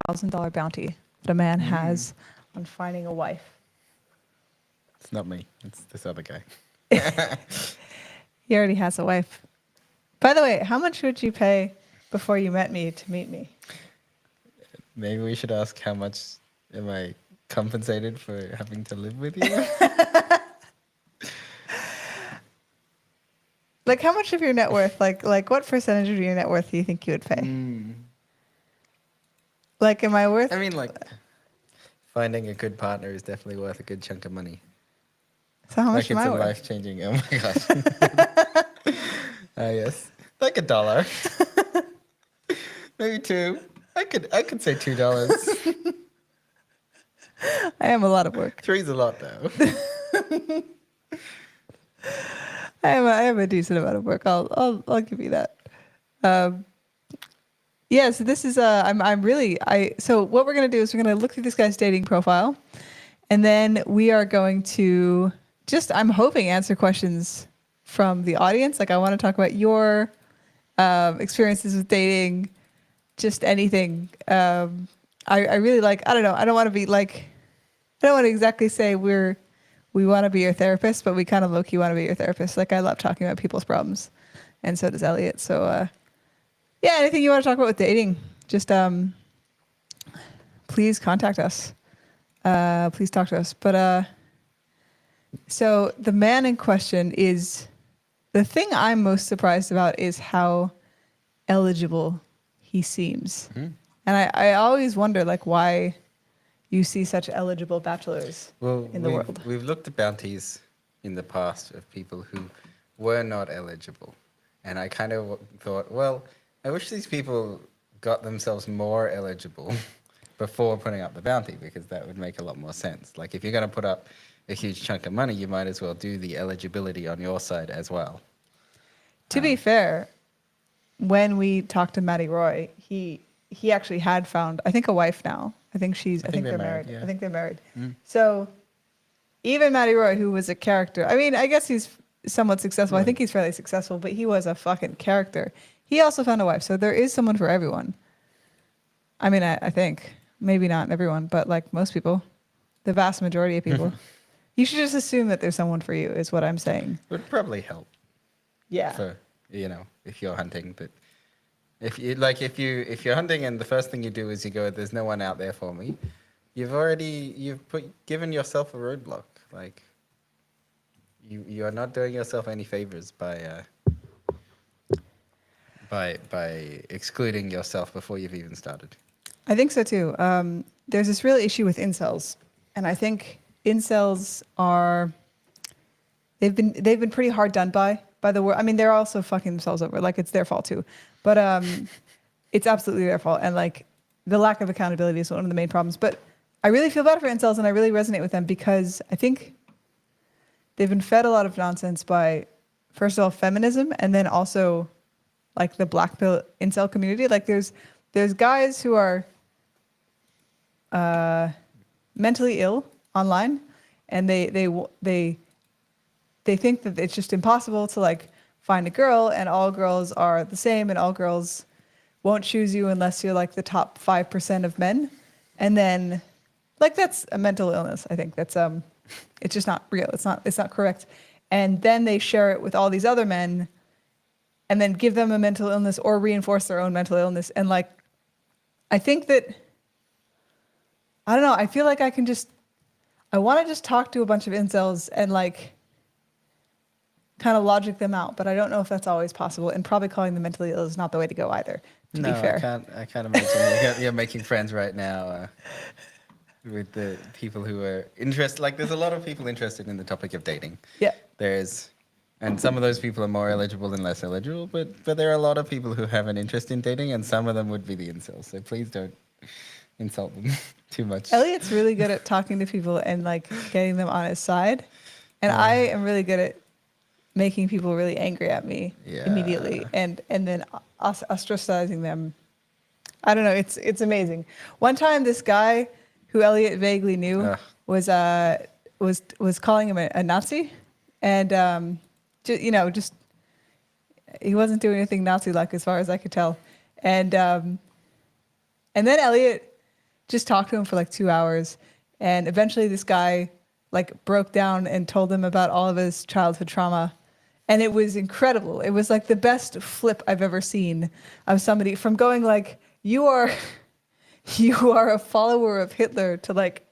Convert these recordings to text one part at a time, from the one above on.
$1,000 bounty that a man has on finding a wife. It's not me. It's this other guy. He already has a wife. By the way, how much would you pay before you met me to meet me? Maybe we should ask how much am I compensated for having to live with you? Like, how much of your net worth, like what percentage of your net worth do you think you would pay? Like, am I worth? I mean, like, finding a good partner is definitely worth a good chunk of money. So how much Like, am it's I a worth? life-changing. Oh my gosh. Yes, like $1, maybe $2. I could say $2. I am a lot of work. $3's a lot though. I am a decent amount of work. I'll give you that. Yeah. So this is so what we're gonna do is we're gonna look through this guy's dating profile, and then we are going to I'm hoping answer questions from the audience. Like, I want to talk about your experiences with dating, just anything. I really like. I don't know. I don't want to be like. I don't want to exactly say we want to be your therapist, but we kind of low-key want to be your therapist. Like, I love talking about people's problems, and so does Elliot. So, yeah, anything you want to talk about with dating, just please contact us. Please talk to us. But so the man in question is, the thing I'm most surprised about is how eligible he seems. Mm-hmm. And I always wonder, like, why you see such eligible bachelors in the world. We've looked at bounties in the past of people who were not eligible. And I kind of thought, well, I wish these people got themselves more eligible before putting up the bounty, because that would make a lot more sense. Like, if you're going to put up a huge chunk of money, you might as well do the eligibility on your side as well. To be fair, when we talked to Matty Roy, he actually had found, I think, a wife now. I think they're married. Yeah. I think they're married. So even Matty Roy, who was a character, I mean, I guess he's somewhat successful. Right. I think he's fairly successful, but he was a fucking character. He also found a wife. So there is someone for everyone. I mean, I think. Maybe not everyone, but like most people, the vast majority of people. You should just assume that there's someone for you, is what I'm saying. Would probably help. Yeah. For, if you're hunting, but if you're hunting and the first thing you do is you go, there's no one out there for me, you've given yourself a roadblock. Like, you are not doing yourself any favors by excluding yourself before you've even started. I think so too. There's this real issue with incels, and I think incels they've been pretty hard done by the world. I mean, they're also fucking themselves over. Like, it's their fault too, but it's absolutely their fault. And like, the lack of accountability is one of the main problems. But I really feel bad for incels, and I really resonate with them, because I think they've been fed a lot of nonsense by, first of all, feminism, and then also like the black pill incel community. Like, there's guys who are mentally ill online, and they think that it's just impossible to like find a girl, and all girls are the same, and all girls won't choose you unless you're like the top 5% of men. And then, like, that's a mental illness. I think that's it's just not real. It's not correct. And then they share it with all these other men, and then give them a mental illness or reinforce their own mental illness. And like, I think that, I don't know, I feel like I want to just talk to a bunch of incels and like kind of logic them out, but I don't know if that's always possible, and probably calling them mentally ill is not the way to go either, to be fair. I can't imagine you're making friends right now with the people who are interested. Like, there's a lot of people interested in the topic of dating. Yeah. And some of those people are more eligible than less eligible, but there are a lot of people who have an interest in dating, and some of them would be the incels. So please don't insult them too much. Elliot's really good at talking to people and like getting them on his side, and I am really good at making people really angry at me immediately, and then ostracizing them. I don't know. It's amazing. One time, this guy who Elliot vaguely knew was calling him a Nazi, and just he wasn't doing anything Nazi-like as far as I could tell, and then Elliot just talked to him for like 2 hours. And eventually this guy like broke down and told him about all of his childhood trauma. And it was incredible. It was like the best flip I've ever seen of somebody from going like, you are you are a follower of Hitler to like,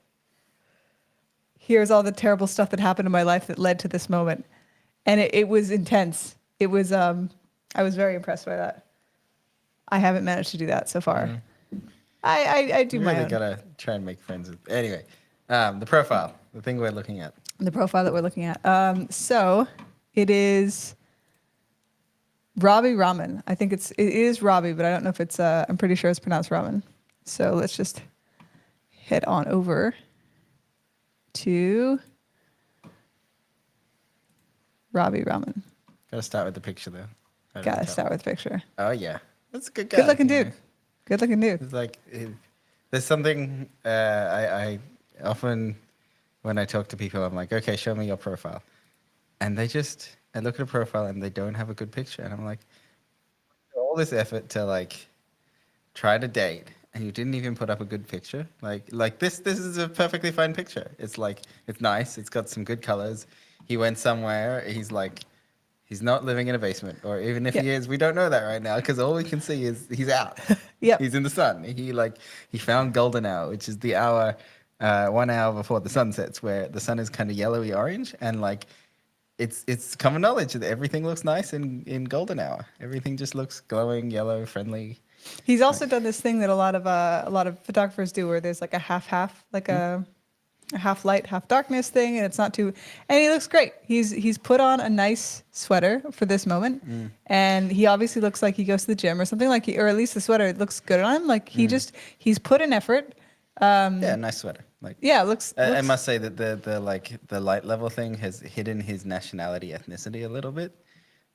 here's all the terrible stuff that happened in my life that led to this moment. And it was intense. It was I was very impressed by that. I haven't managed to do that so far. I do You my really own. gotta try and make friends with. Anyway, the profile, the thing we're looking at. The profile that we're looking at. So it is Robi Ramen. I think it is Robi, but I don't know if it's I'm pretty sure it's pronounced ramen. So let's just head on over to Robi Ramen. Gotta start with the picture though. How do we Gotta tell? start with the picture. Oh yeah, that's a good guy. Good looking you know. dude. Good looking dude. It's like there's something I often when I talk to people, I'm like, okay, show me your profile, and I look at a profile and they don't have a good picture, and I'm like, all this effort to like try to date, and you didn't even put up a good picture. Like this is a perfectly fine picture. It's like it's nice. It's got some good colors. He went somewhere. He's not living in a basement, or even if he is, we don't know that right now because all we can see is he's out. Yep. He's in the sun. He found golden hour, which is the hour, 1 hour before the sun sets, where the sun is kind of yellowy orange, and like it's common knowledge that everything looks nice in golden hour. Everything just looks glowing, yellow, friendly. He's also done this thing that a lot of photographers do, where there's like a half, like a half light, half darkness thing, and it's not too. And he looks great. He's put on a nice sweater for this moment, and he obviously looks like he goes to the gym or something like, or at least the sweater looks good on him. Like he's put in effort. Yeah, nice sweater. Like Yeah, looks. I must say that the light level thing has hidden his nationality, ethnicity a little bit.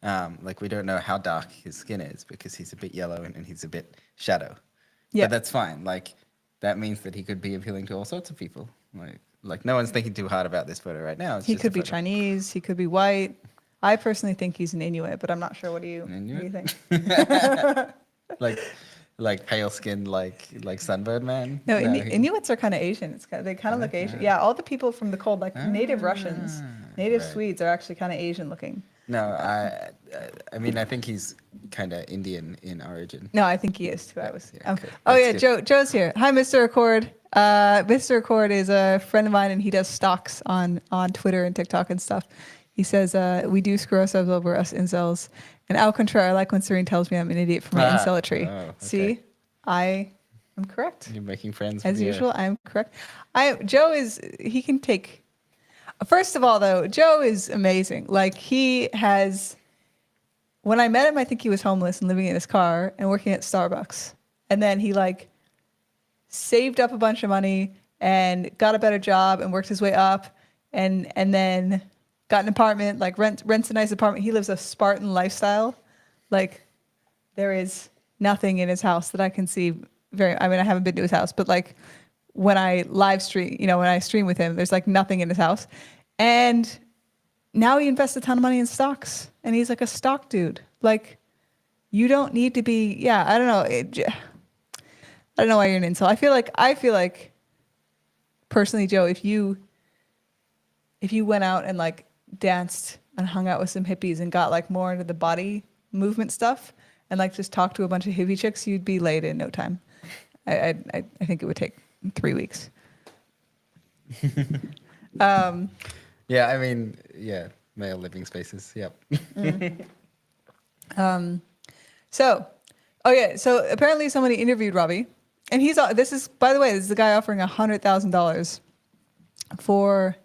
Like we don't know how dark his skin is because he's a bit yellow and he's a bit shadow. Yeah. But that's fine. Like that means that he could be appealing to all sorts of people. Like no one's thinking too hard about this photo right now. It's He just a could be photo. Chinese. He could be white. I personally think he's an Inuit, but I'm not sure. What do you think? Like pale skin, like sunbird man. No, he- Inuits are kind of Asian. They kind of look Asian. Yeah, all the people from the cold, like native Russians, native right. Swedes, are actually kind of Asian looking. No, I mean I think he's kind of Indian in origin. No, I think he is too. Yeah, okay. Oh That's yeah, good. Joe's here. Hi, Mr. Accord. Mr. Accord is a friend of mine, and he does stocks on Twitter and TikTok and stuff. He says we do screw ourselves over, us incels. And au contraire, I like when Serene tells me I'm an idiot for my incelatry. Oh, okay. See, I am correct. You're making friends As with your- usual, I am correct. He can take. First of all, though, Joe is amazing. Like when I met him, I think he was homeless and living in his car and working at Starbucks. And then he like saved up a bunch of money and got a better job and worked his way up and then got an apartment, like rents a nice apartment. He lives a Spartan lifestyle. Like there is nothing in his house that I can see I haven't been to his house, but like when I live stream, when I stream with him, there's like nothing in his house. And now he invests a ton of money in stocks and he's like a stock dude. Like you don't need to be, I don't know. I don't know why you're an incel. I feel like personally, Joe, if you went out and like danced and hung out with some hippies and got like more into the body movement stuff and like just talked to a bunch of hippie chicks, you'd be laid in no time. I think it would take 3 weeks. Yeah, I mean, male living spaces. Yep. So apparently somebody interviewed Robbie, and this is the guy offering $100,000 for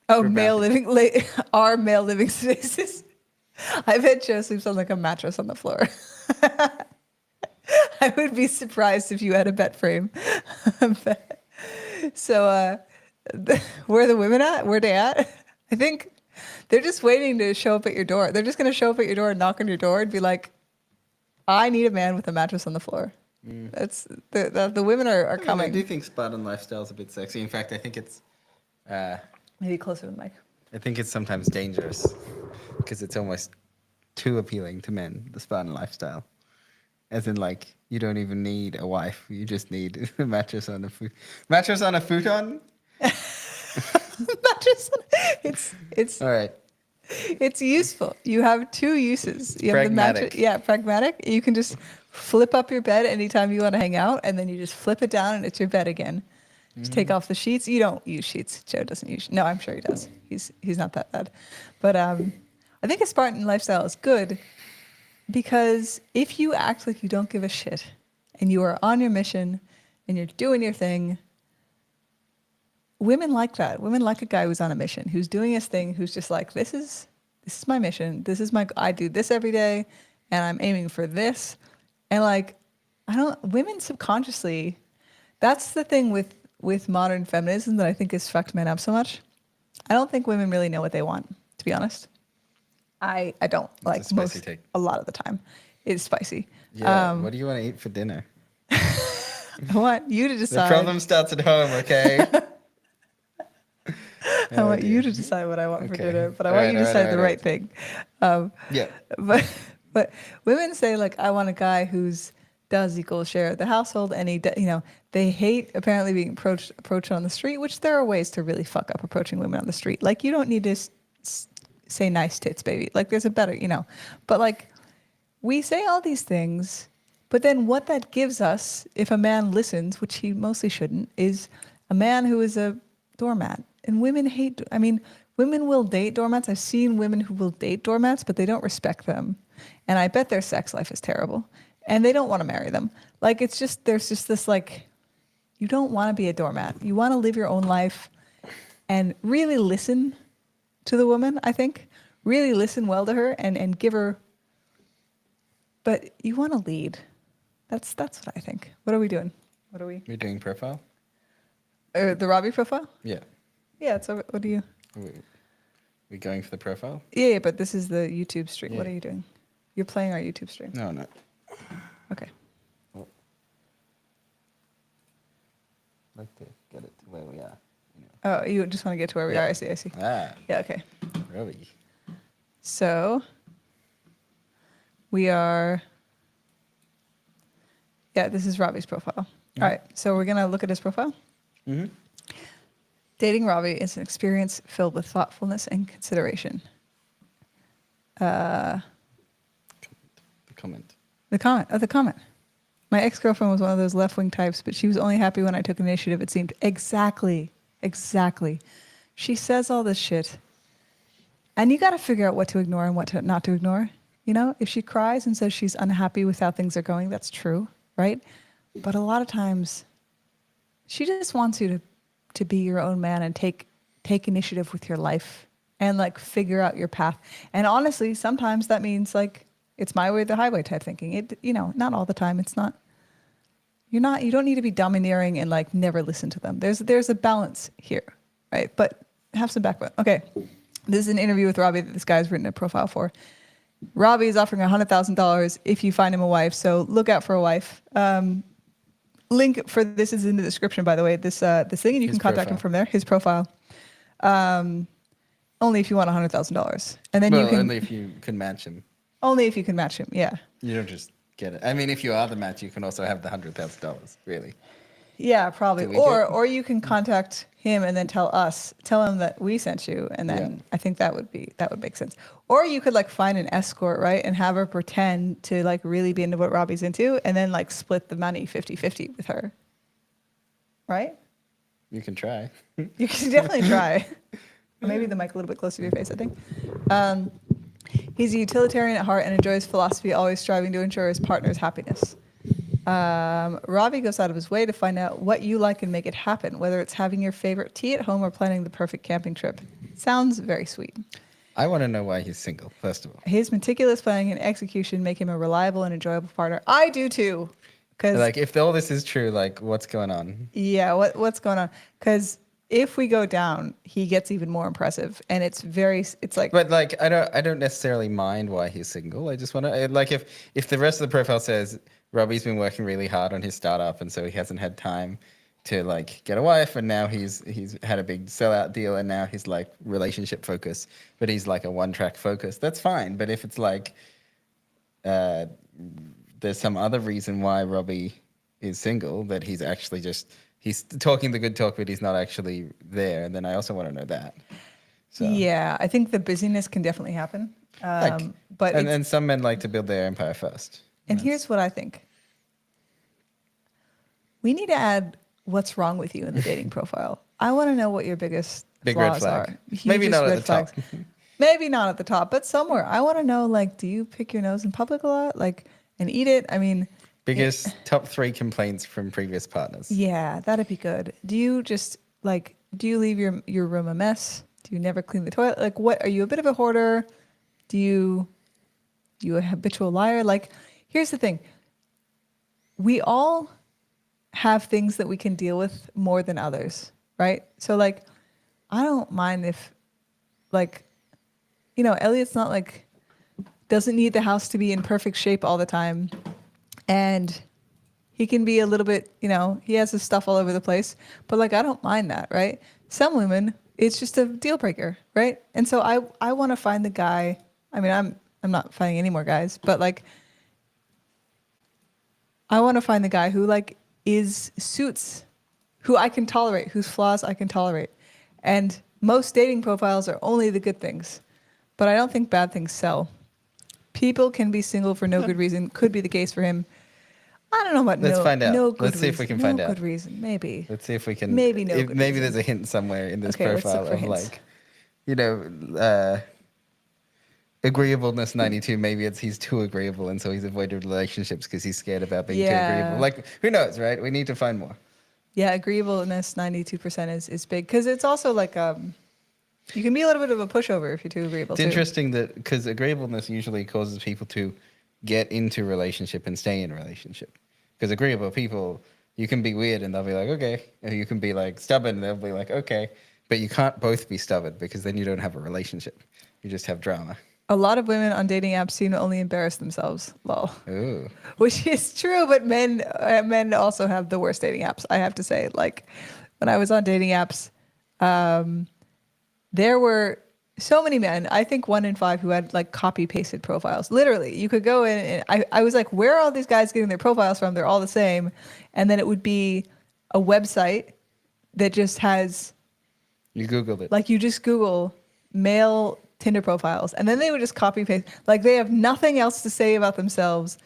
male living our male living spaces. I bet Joe sleeps on like a mattress on the floor. I would be surprised if you had a bed frame. So where are the women at? Where are they at? I think they're just waiting to show up at your door. They're just going to show up at your door and knock on your door and be like, I need a man with a mattress on the floor. That's the women are coming. I do think Spartan lifestyle is a bit sexy. In fact, I think it's Maybe closer to the mic. I think it's sometimes dangerous because it's almost too appealing to men, the Spartan lifestyle. As in, like, you don't even need a wife. You just need a mattress on a futon. Not just it's All right, it's useful. You have two uses. You have the mattress. pragmatic. Yeah, pragmatic. You can just flip up your bed anytime you want to hang out, and then you just flip it down, and it's your bed again. Just take off the sheets. You don't use sheets. Joe doesn't use. No, I'm sure he does. He's not that bad, but I think a Spartan lifestyle is good because if you act like you don't give a shit and you are on your mission and you're doing your thing, women like that. Women like a guy who's on a mission, who's doing his thing, who's just like, this is my mission. This is I do this every day and I'm aiming for this. And like, women subconsciously, that's the thing with modern feminism that I think has fucked men up so much. I don't think women really know what they want, to be honest. I don't like a spicy take. a lot of the time. It's spicy. Yeah. What do you want to eat for dinner? I want you to The decide. problem starts at home, okay? I want you to decide what I want for Okay. dinner, but I All want right, you to all right, decide all the right. right thing. Yeah. But women say like, I want a guy who's does equal share of the household, and they hate apparently being approached on the street, which there are ways to really fuck up approaching women on the street. Like you don't need to say nice tits, baby. Like there's a better, but like we say all these things, but then what that gives us, if a man listens, which he mostly shouldn't, is a man who is a doormat. And women hate, women will date doormats. I've seen women who will date doormats, but they don't respect them. And I bet their sex life is terrible. And they don't want to marry them. Like, there's just this, like, you don't want to be a doormat. You want to live your own life and really listen to the woman, I think. Really listen well to her and give her, but you want to lead. That's what I think. What are we doing? What are we? We're doing profile? The Robbie profile? Yeah. Yeah, it's over. What do you? We going for the profile? Yeah, but this is the YouTube stream. What Yeah. are you doing? You're playing our YouTube stream. No, no. Okay. Like to get it to where we are. Oh, you just want to get to where we Yeah. are. I see. Ah, Yeah, okay. Robi. So we are, yeah, this is Robbie's profile. All right, so we're going to look at his profile. Mm-hmm. Dating Robbie is an experience filled with thoughtfulness and consideration. The comment. The comment. My ex-girlfriend was one of those left-wing types, but she was only happy when I took initiative, it seemed. Exactly. She says all this shit. And you got to figure out what to ignore and what to not to ignore. If she cries and says she's unhappy with how things are going, that's true, right? But a lot of times, she just wants you to be your own man and take initiative with your life and like figure out your path. And honestly, sometimes that means like it's my way or the highway type thinking. It not all the time. It's not. You don't need to be domineering and like never listen to them. There's a balance here, right? But have some backbone. Okay. This is an interview with Robbie that this guy's written a profile for. Robbie is offering $100,000 if you find him a wife. So look out for a wife. Link for this is in the description, by the way. This thing, and you can contact him from there. His profile. Only if you want $100,000, and then you can only if you can match him. Only if you can match him. Yeah. You don't just get it. I mean, if you are the match, you can also have the $100,000. Really. Yeah, probably. Do we Or you can contact him and then tell him that we sent you, and then I think that would make sense. Or you could like find an escort, right, and have her pretend to like really be into what Robbie's into, and then like split the money 50-50 with her. Right? You can try. You can definitely try. Maybe the mic a little bit closer to your face, I think. He's a utilitarian at heart and enjoys philosophy, always striving to ensure his partner's happiness. Robbie goes out of his way to find out what you like and make it happen, whether it's having your favorite tea at home or planning the perfect camping trip. Sounds very sweet. I want to know why he's single, first of all. His meticulous planning and execution make him a reliable and enjoyable partner. I do too. Like, if all this is true, like, what's going on? Yeah, what's going on? Because if we go down, he gets even more impressive, and it's like. But like, I don't necessarily mind why he's single. I just want to like, if the rest of the profile says Robbie's been working really hard on his startup, and so he hasn't had time to like get a wife, and now he's had a big sellout deal, and now he's like relationship focused, but he's like a one-track focus. That's fine. But if it's like there's some other reason why Robbie is single, that he's actually just he's talking the good talk, but he's not actually there. And then I also want to know that. So Yeah, I think the busyness can definitely happen. like, But and it's, then some men like to build their empire first. and here's what I think. We need to add what's wrong with you in the dating profile. I want to know what your biggest Big red flaws flag. are. Maybe Hugest not at red the top. flags. Maybe not at the top, but somewhere. I want to know, like, do you pick your nose in public a lot, like, and eat it? I mean, Biggest top 3 complaints from previous partners. yeah, that'd be good. Do you just like? Do you leave your room a mess? Do you never clean the toilet? Like, what are you, a bit of a hoarder? Do you a habitual liar? Like, here's the thing. We all have things that we can deal with more than others, right? So like, I don't mind if, like, Elliot's not like, doesn't need the house to be in perfect shape all the time. And he can be a little bit, he has his stuff all over the place, but like, I don't mind that, right? Some women, it's just a deal breaker, right? And so I want to find the guy. I mean, I'm not finding any more guys, but like, I want to find the guy who like suits, who I can tolerate, whose flaws I can tolerate. And most dating profiles are only the good things, but I don't think bad things sell. People can be single for no good reason. Could be the case for him. I don't know about Let's find out. no good Let's see reason. if we can no find good out. reason. Maybe. Let's see if we can. Maybe no if, good maybe reason. there's a hint somewhere in this Okay, let's look profile for of hints. like, agreeableness 92. Maybe it's he's too agreeable, and so he's avoided relationships because he's scared about being too agreeable. Like, who knows, right? We need to find more. Yeah, agreeableness 92% is big because it's also like you can be a little bit of a pushover if you're too agreeable. It's interesting that because agreeableness usually causes people to get into a relationship and stay in a relationship. Because agreeable people, you can be weird and they'll be like, okay. Or you can be like stubborn and they'll be like, okay. But you can't both be stubborn because then you don't have a relationship. You just have drama. A lot of women on dating apps seem to only embarrass themselves. Lol. Ooh. Which is true, but men also have the worst dating apps, I have to say. Like, when I was on dating apps, there were so many men, I think 1 in 5, who had like copy pasted profiles. Literally, you could go in and I was like, where are all these guys getting their profiles from? They're all the same. And then it would be a website that just has, You Googled it. like, you just Google male Tinder profiles, and then they would just copy paste. Like, they have nothing else to say about themselves,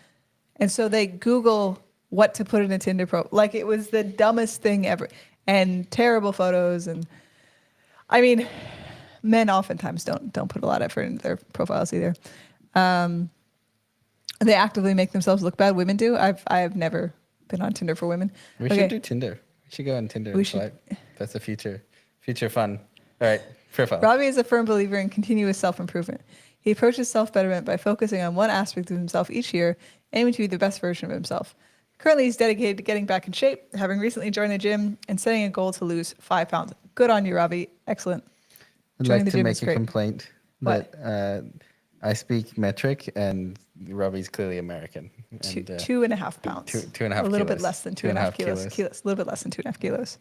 and so they Google what to put in a Tinder Like, it was the dumbest thing ever, and terrible photos. And I mean, men oftentimes don't put a lot of effort into their profiles either. They actively make themselves look bad. Women do. I've never been on Tinder for women. We should do Tinder. We should go on Tinder and swipe. That's a future fun. All right, profile. Robbie is a firm believer in continuous self-improvement. He approaches self-betterment by focusing on one aspect of himself each year, aiming to be the best version of himself. Currently, he's dedicated to getting back in shape, having recently joined the gym, and setting a goal to lose 5 pounds. Good on you, Robbie. Excellent. I'd Joining like the to gym make is a great. complaint What? that I speak metric and Robbie's clearly American. And, 2.5 pounds. 2.5 A little bit kilos. less than 2.5 2.5 kilos. A little bit less than 2.5 kilos.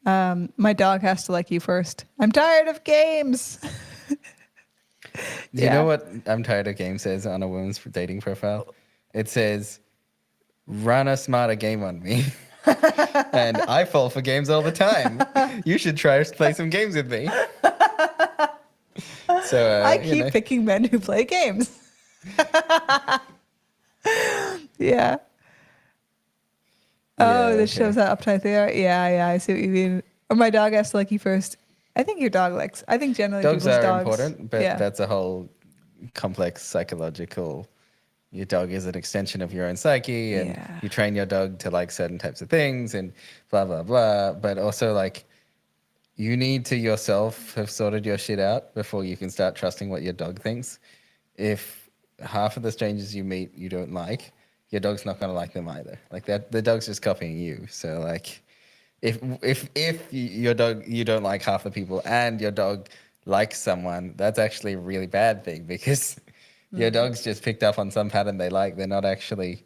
My dog has to like you first. I'm tired of games. Do you know what I'm tired of game says on a woman's dating profile? It says, run a smarter game on me. And I fall for games all the time. You should try to play some games with me. So I keep picking men who play games. Yeah. Oh, this shows how uptight they are. Yeah, I see what you mean. Or my dog has to like you first. I think your dog likes. I think generally dogs people's are dogs, important, but that's a whole complex psychological. Your dog is an extension of your own psyche, and you train your dog to like certain types of things, and blah blah blah. But also, like, you need to yourself have sorted your shit out before you can start trusting what your dog thinks. If half of the strangers you meet you don't like, your dog's not gonna like them either. Like that, the dog's just copying you. So like, if your dog, you don't like half the people, and your dog likes someone, that's actually a really bad thing because your dog's just picked up on some pattern they like. They're not actually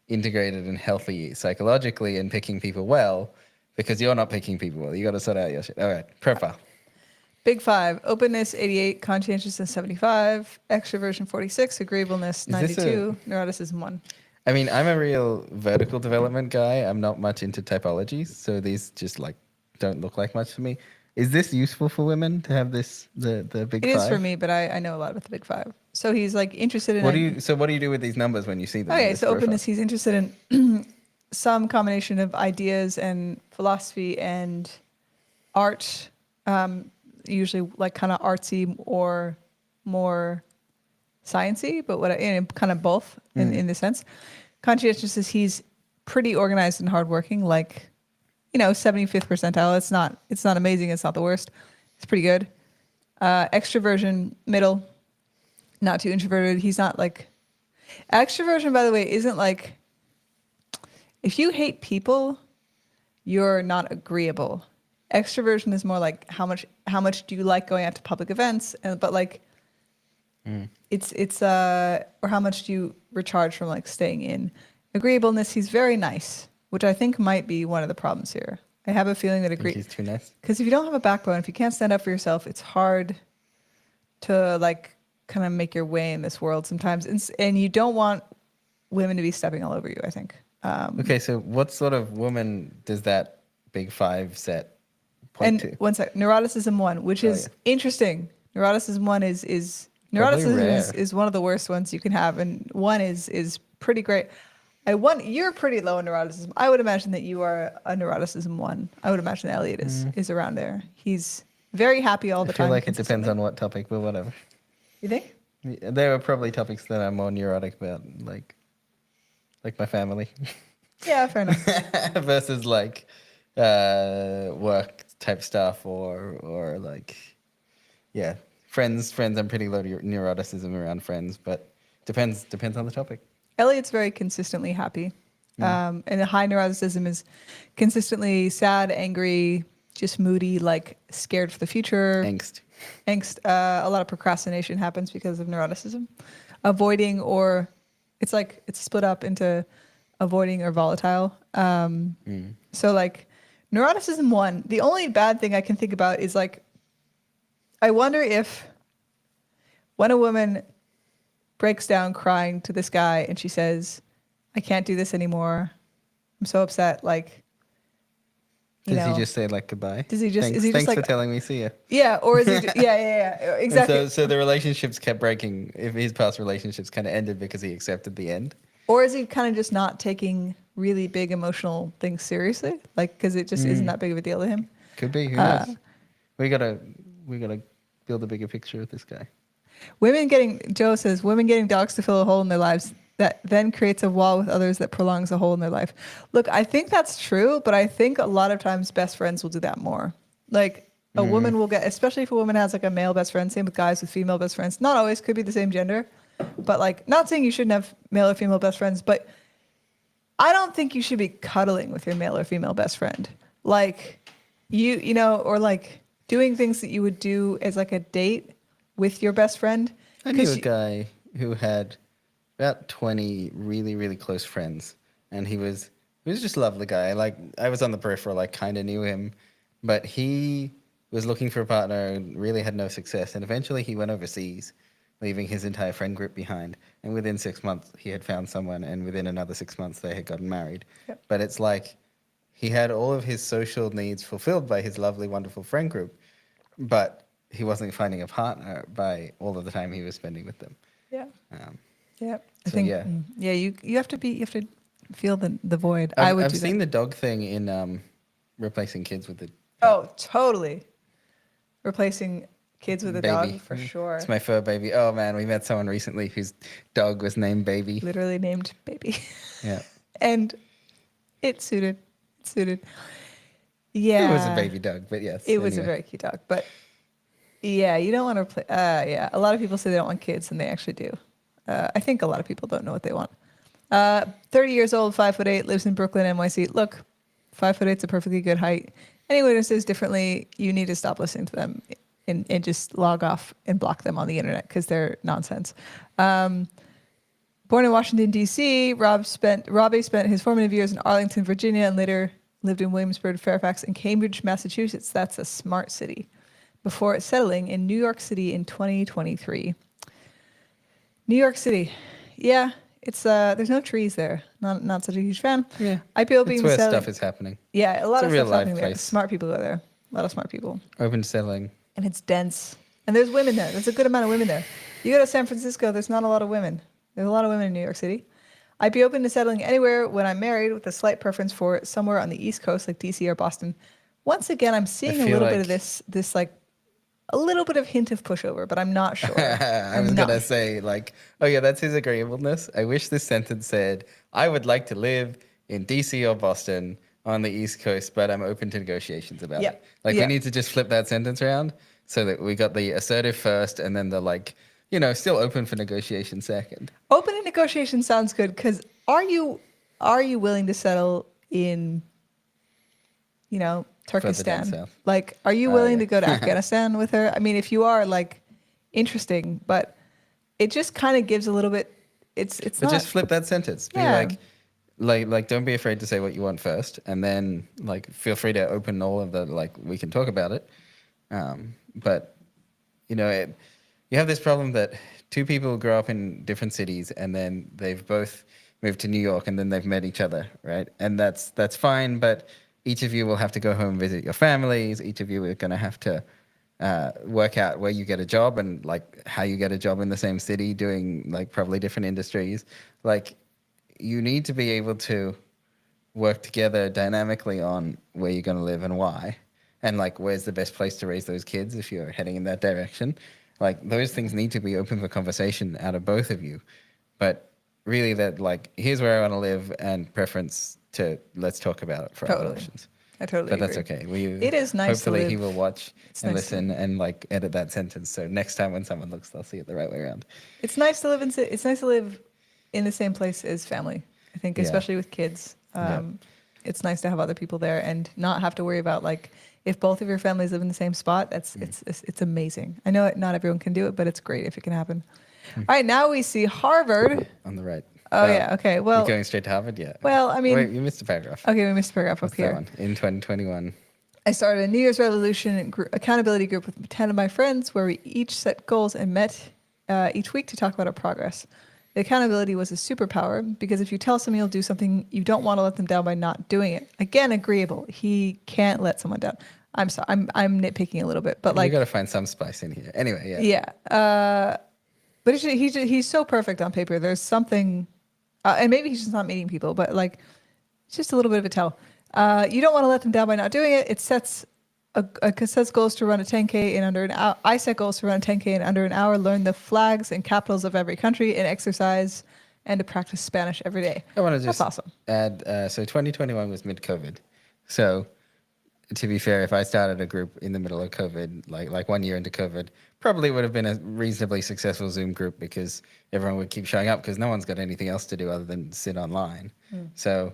integrated and healthy psychologically and picking people well because you're not picking people well. You got to sort out your shit. All right, profile. Big 5, openness 88, conscientiousness 75, extroversion 46, agreeableness 92, neuroticism 1. I mean, I'm a real vertical development guy. I'm not much into typologies, so these just like don't look like much to me. Is this useful for women to have this the big It is for five? me, but I know a lot about the big five. So he's like interested in What do you so what do you do with these numbers when you see them in okay, this so profile? openness, he's interested in some combination of ideas and philosophy and art, usually like kind of artsy or more sciencey, but kind of both in the sense. Conscientiousness, he's pretty organized and hardworking, like 75th percentile. It's not amazing. It's not the worst. It's pretty good. Extroversion, middle, not too introverted. He's not like extroversion. By the way, isn't like if you hate people, you're not agreeable. Extroversion is more like how much do you like going out to public events, but like it's or how much do you recharge from like staying in. Agreeableness, he's very nice, which I think might be one of the problems here. I have a feeling that I think he's too nice. because if you don't have a backbone, if you can't stand up for yourself, it's hard to like kind of make your way in this world sometimes, and you don't want women to be stepping all over you, I think. Okay, so what sort of woman does that big five set point And to? one sec, neuroticism one, which Oh is yeah, interesting. Neuroticism one is probably neuroticism rare. is one of the worst ones you can have, and one is pretty great. You're pretty low in neuroticism. I would imagine that you are a neuroticism one. I would imagine Elliot is around there. He's very happy all I the feel time. like it depends Consistently. on what topic, but whatever. You think? There are probably topics that I'm more neurotic about, like my family, Yeah, fair enough. versus like work type stuff or like yeah, friends. I'm pretty low neuroticism around friends, but depends on the topic. Elliot's very consistently happy. And the high neuroticism is consistently sad, angry, just moody, like scared for the future. Angst. Angst. A lot of procrastination happens because of neuroticism. Avoiding, or it's split up into avoiding or volatile. So like neuroticism one, the only bad thing I can think about is like, I wonder if when a woman breaks down crying to this guy and she says, I can't do this anymore. I'm so upset. Like, Does he just say like goodbye? does he just, Thanks, is he just thanks like, for telling me. See ya. yeah, or is he, yeah, And exactly. so the relationships kept breaking. If his past relationships kind of ended because he accepted the end. Or is he kind of just not taking really big emotional things seriously? Like, because it just isn't that big of a deal to him. Could be. Who knows? We gotta build a bigger picture of this guy. Joe says, women getting dogs to fill a hole in their lives that then creates a wall with others that prolongs a hole in their life. Look, I think that's true, but I think a lot of times best friends will do that more. Like a woman will get, especially if a woman has like a male best friend, same with guys with female best friends. Not always, could be the same gender, but like not saying you shouldn't have male or female best friends, but I don't think you should be cuddling with your male or female best friend. Like or like doing things that you would do as like a date with your best friend. I knew a guy who had about 20 really, really close friends, and he was just a lovely guy. Like I was on the peripheral, like kind of knew him, but he was looking for a partner and really had no success. And eventually he went overseas, leaving his entire friend group behind. And within 6 months, he had found someone, and within another 6 months, they had gotten married. Yep. But it's like he had all of his social needs fulfilled by his lovely, wonderful friend group, but he wasn't finding a partner by all of the time he was spending with them. Yeah. Um, Yeah. I So, think yeah. you have to feel the void. I would I've do seen that. the dog thing in replacing kids with the Oh, totally. Replacing kids with a baby. dog for sure. It's my fur baby. Oh man, we met someone recently whose dog was named Baby. Literally named baby. Yeah, And it suited. It suited. Yeah. it was a baby dog, but yes, It was a anyway. very cute dog, but yeah, you don't want to play. Yeah, a lot of people say they don't want kids, and they actually do. I think a lot of people don't know what they want. 30 years old, 5'8", lives in Brooklyn, NYC. Look, 5'8" a perfectly good height. Anyone who says differently, you need to stop listening to them and just log off and block them on the internet because they're nonsense. Born in Washington, D.C., Robbie spent his formative years in Arlington, Virginia, and later lived in Williamsburg, Fairfax, and Cambridge, Massachusetts. That's a smart city. Before settling in New York City in 2023. New York City. Yeah, It's there's no trees there. Not such a huge fan. Yeah. IPO It's being where settling. stuff is happening. Yeah, a lot It's a of real stuff's life happening there. place. Smart people go there. A lot of smart people, Open to selling. and it's dense. And there's women there. There's a good amount of women there. You go to San Francisco, there's not a lot of women. There's a lot of women in New York City. I'd be open to settling anywhere when I'm married, with a slight preference for somewhere on the East Coast, like DC or Boston. Once again, I'm seeing a feel little bit of like- this like a little bit of hint of pushover, but I'm not sure. I was going to say, like, oh, yeah, that's his agreeableness. I wish this sentence said, I would like to live in DC or Boston on the East Coast, but I'm open to negotiations about Yep. it. Like, Yep. we need to just flip that sentence around so that we got the assertive first and then the, like, still open for negotiation second. Open to negotiation sounds good, because are you willing to settle in, Further down Turkestan? south. Like, are you willing yeah. to go to Afghanistan with her? I mean, if you are, like, interesting, but it just kind of gives a little bit. It's But not. just flip that sentence. Be Yeah. like, don't be afraid to say what you want first, and then like feel free to open all of the like we can talk about it. But you have this problem that two people grow up in different cities, and then they've both moved to New York, and then they've met each other, right? And that's fine, but each of you will have to go home and visit your families. Each of you are going to have to work out where you get a job and like how you get a job in the same city doing like probably different industries. Like you need to be able to work together dynamically on where you're going to live and why, and like where's the best place to raise those kids if you're heading in that direction. Like those things need to be open for conversation out of both of you. But really that like here's where I want to live and preference to let's talk about it for other Totally. options. I totally But that's agree. okay. It is nice to Hopefully he live- will watch it's and nice to- listen and like edit that sentence. So next time when someone looks, they'll see it the right way around. It's nice to live it's nice to live in the same place as family. I think, Yeah. especially with kids. Yeah. It's nice to have other people there and not have to worry about, like, if both of your families live in the same spot. It's amazing. I know not everyone can do it, but it's great if it can happen. All right, now we see Harvard. On the right. Oh, yeah. Okay. Well, You're going straight to Harvard? Yeah. well, I mean- Wait, you missed a paragraph. okay, we missed a paragraph What's up that here. one? In 2021. I started a New Year's resolution accountability group with 10 of my friends, where we each set goals and met each week to talk about our progress. The accountability was a superpower, because if you tell someone you'll do something, you don't want to let them down by not doing it. Again, agreeable. He can't let someone down. I'm sorry. I'm nitpicking a little bit, but You like, got to find some spice in here. Anyway, yeah. yeah. But he's so perfect on paper. There's something, and maybe he's just not meeting people, but like, it's just a little bit of a tell. You don't want to let them down by not doing it. It sets goals to run a 10K in under an hour. I set goals to run a 10K in under an hour, learn the flags and capitals of every country, and exercise, and to practice Spanish every day. I want to That's just awesome. add, so 2021 was mid-COVID. So to be fair, if I started a group in the middle of COVID, like 1 year into COVID, probably would have been a reasonably successful Zoom group because everyone would keep showing up because no one's got anything else to do other than sit online. So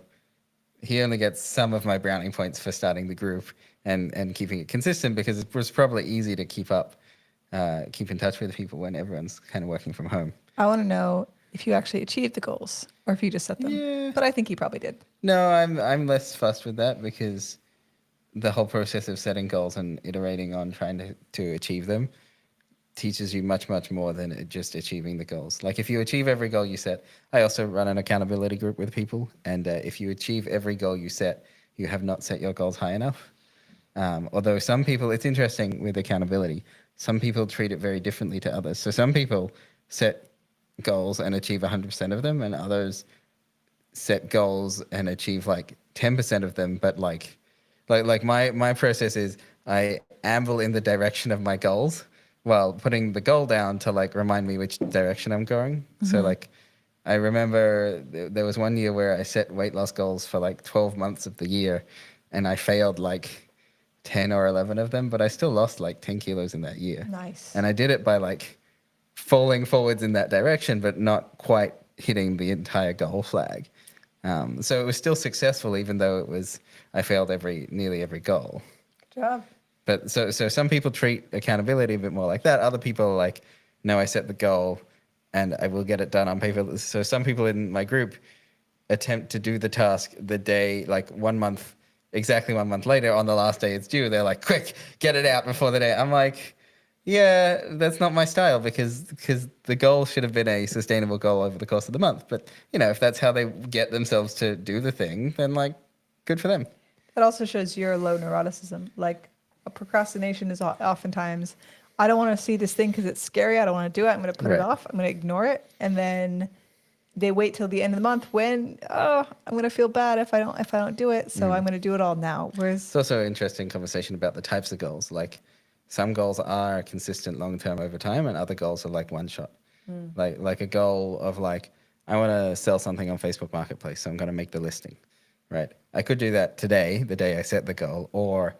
he only gets some of my brownie points for starting the group and keeping it consistent, because it was probably easy to keep in touch with people when everyone's kind of working from home. I want to know if you actually achieved the goals or if you just set them. Yeah. But I think you probably did. No, I'm less fussed with that, because the whole process of setting goals and iterating on trying to achieve them teaches you much, much more than just achieving the goals. Like if you achieve every goal you set, I also run an accountability group with people. And if you achieve every goal you set, you have not set your goals high enough. Although some people, it's interesting with accountability, some people treat it very differently to others. So some people set goals and achieve 100% of them, and others set goals and achieve like 10% of them. But like my process is I amble in the direction of my goals while putting the goal down to like remind me which direction I'm going. So like I remember there was 1 year where I set weight loss goals for like 12 months of the year, and I failed like 10 or 11 of them, but I still lost like 10 kilos in that year. Nice. And I did it by like falling forwards in that direction, but not quite hitting the entire goal flag. So it was still successful, even though I failed nearly every goal. Good job. But so some people treat accountability a bit more like that. Other people are like, no, I set the goal and I will get it done on paper. So some people in my group attempt to do the task the day, like exactly 1 month later, on the last day it's due. They're like, quick, get it out before the day. I'm like, yeah, that's not my style because the goal should have been a sustainable goal over the course of the month. But if that's how they get themselves to do the thing, then like, good for them. That also shows your low neuroticism. Like a procrastination is oftentimes, I don't want to see this thing because it's scary. I don't want to do it. I'm going to put it Right. off. I'm going to ignore it, and then they wait till the end of the month when I'm going to feel bad if I don't do it. So I'm going to do it all now. Whereas It's also an interesting conversation about the types of goals. Like, some goals are consistent long term over time, and other goals are like one shot. Like a goal of like, I want to sell something on Facebook Marketplace, so I'm going to make the listing, right? I could do that today, the day I set the goal, or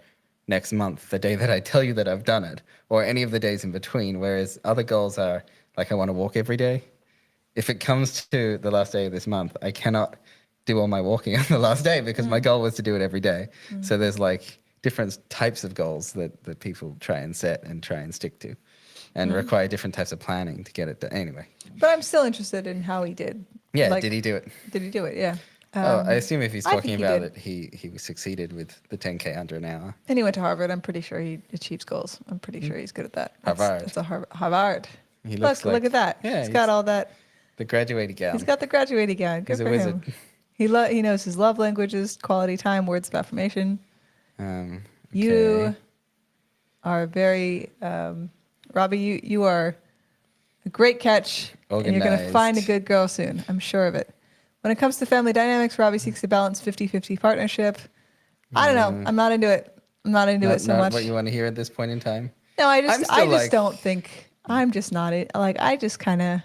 next month, the day that I tell you that I've done it, or any of the days in between. Whereas other goals are like, I want to walk every day. If it comes to the last day of this month, I cannot do all my walking on the last day because my goal was to do it every day. So there's like different types of goals that people try and set and try and stick to, and require different types of planning to get it done. Anyway, But I'm still interested in how he did. yeah, Like, did he do it? did he do it? Yeah. I assume if he's I think talking he about did. it, he succeeded with the 10K under an hour. And he went to Harvard. I'm pretty sure he achieves goals. I'm pretty sure he's good at that. Harvard. That's a Harvard. He looks Look like, at that. yeah, He's got all that. the graduated gown. He's got the graduating gown. Good He's a for wizard. him. He knows his love languages, quality time, words of affirmation. Okay. You are very, Robbie. You are a great catch, and you're going to Organized. find a good girl soon. I'm sure of it. When it comes to family dynamics, Robbie seeks a balanced 50-50 partnership. I don't know. I'm not into it. I'm not into it so not much. what you want to hear at this point in time. No, I I'm just still like- don't think. I'm just not it. Like I just kind of.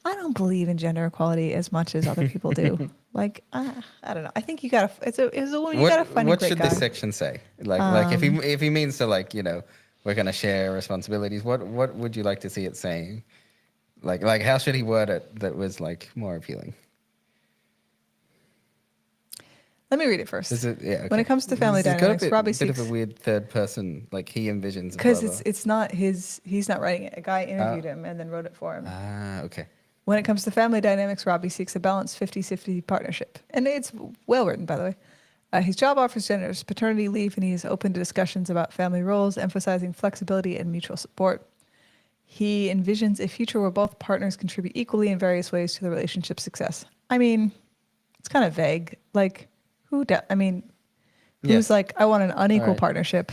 I don't believe in gender equality as much as other people do. Like I don't know. I think you gotta. It's a woman. You gotta find a What great should guy. this section say? Like if he means to like we're gonna share responsibilities. What would you like to see it saying? Like how should he word it that was like more appealing? Let me read it first. Is it, yeah, okay. When it comes to family It's got dynamics, a Robbie bit of seeks a weird third person, like he envisions. because blah, blah. it's not his. He's not writing it. A guy interviewed him and then wrote it for him. Okay. When it comes to family dynamics, Robbie seeks a balanced 50-50 partnership. And it's well written, by the way. His job offers generous paternity leave, and he is open to discussions about family roles, emphasizing flexibility and mutual support. He envisions a future where both partners contribute equally in various ways to the relationship's success. I mean, it's kind of vague. Like, who's Yes. like, I want an unequal All right. partnership.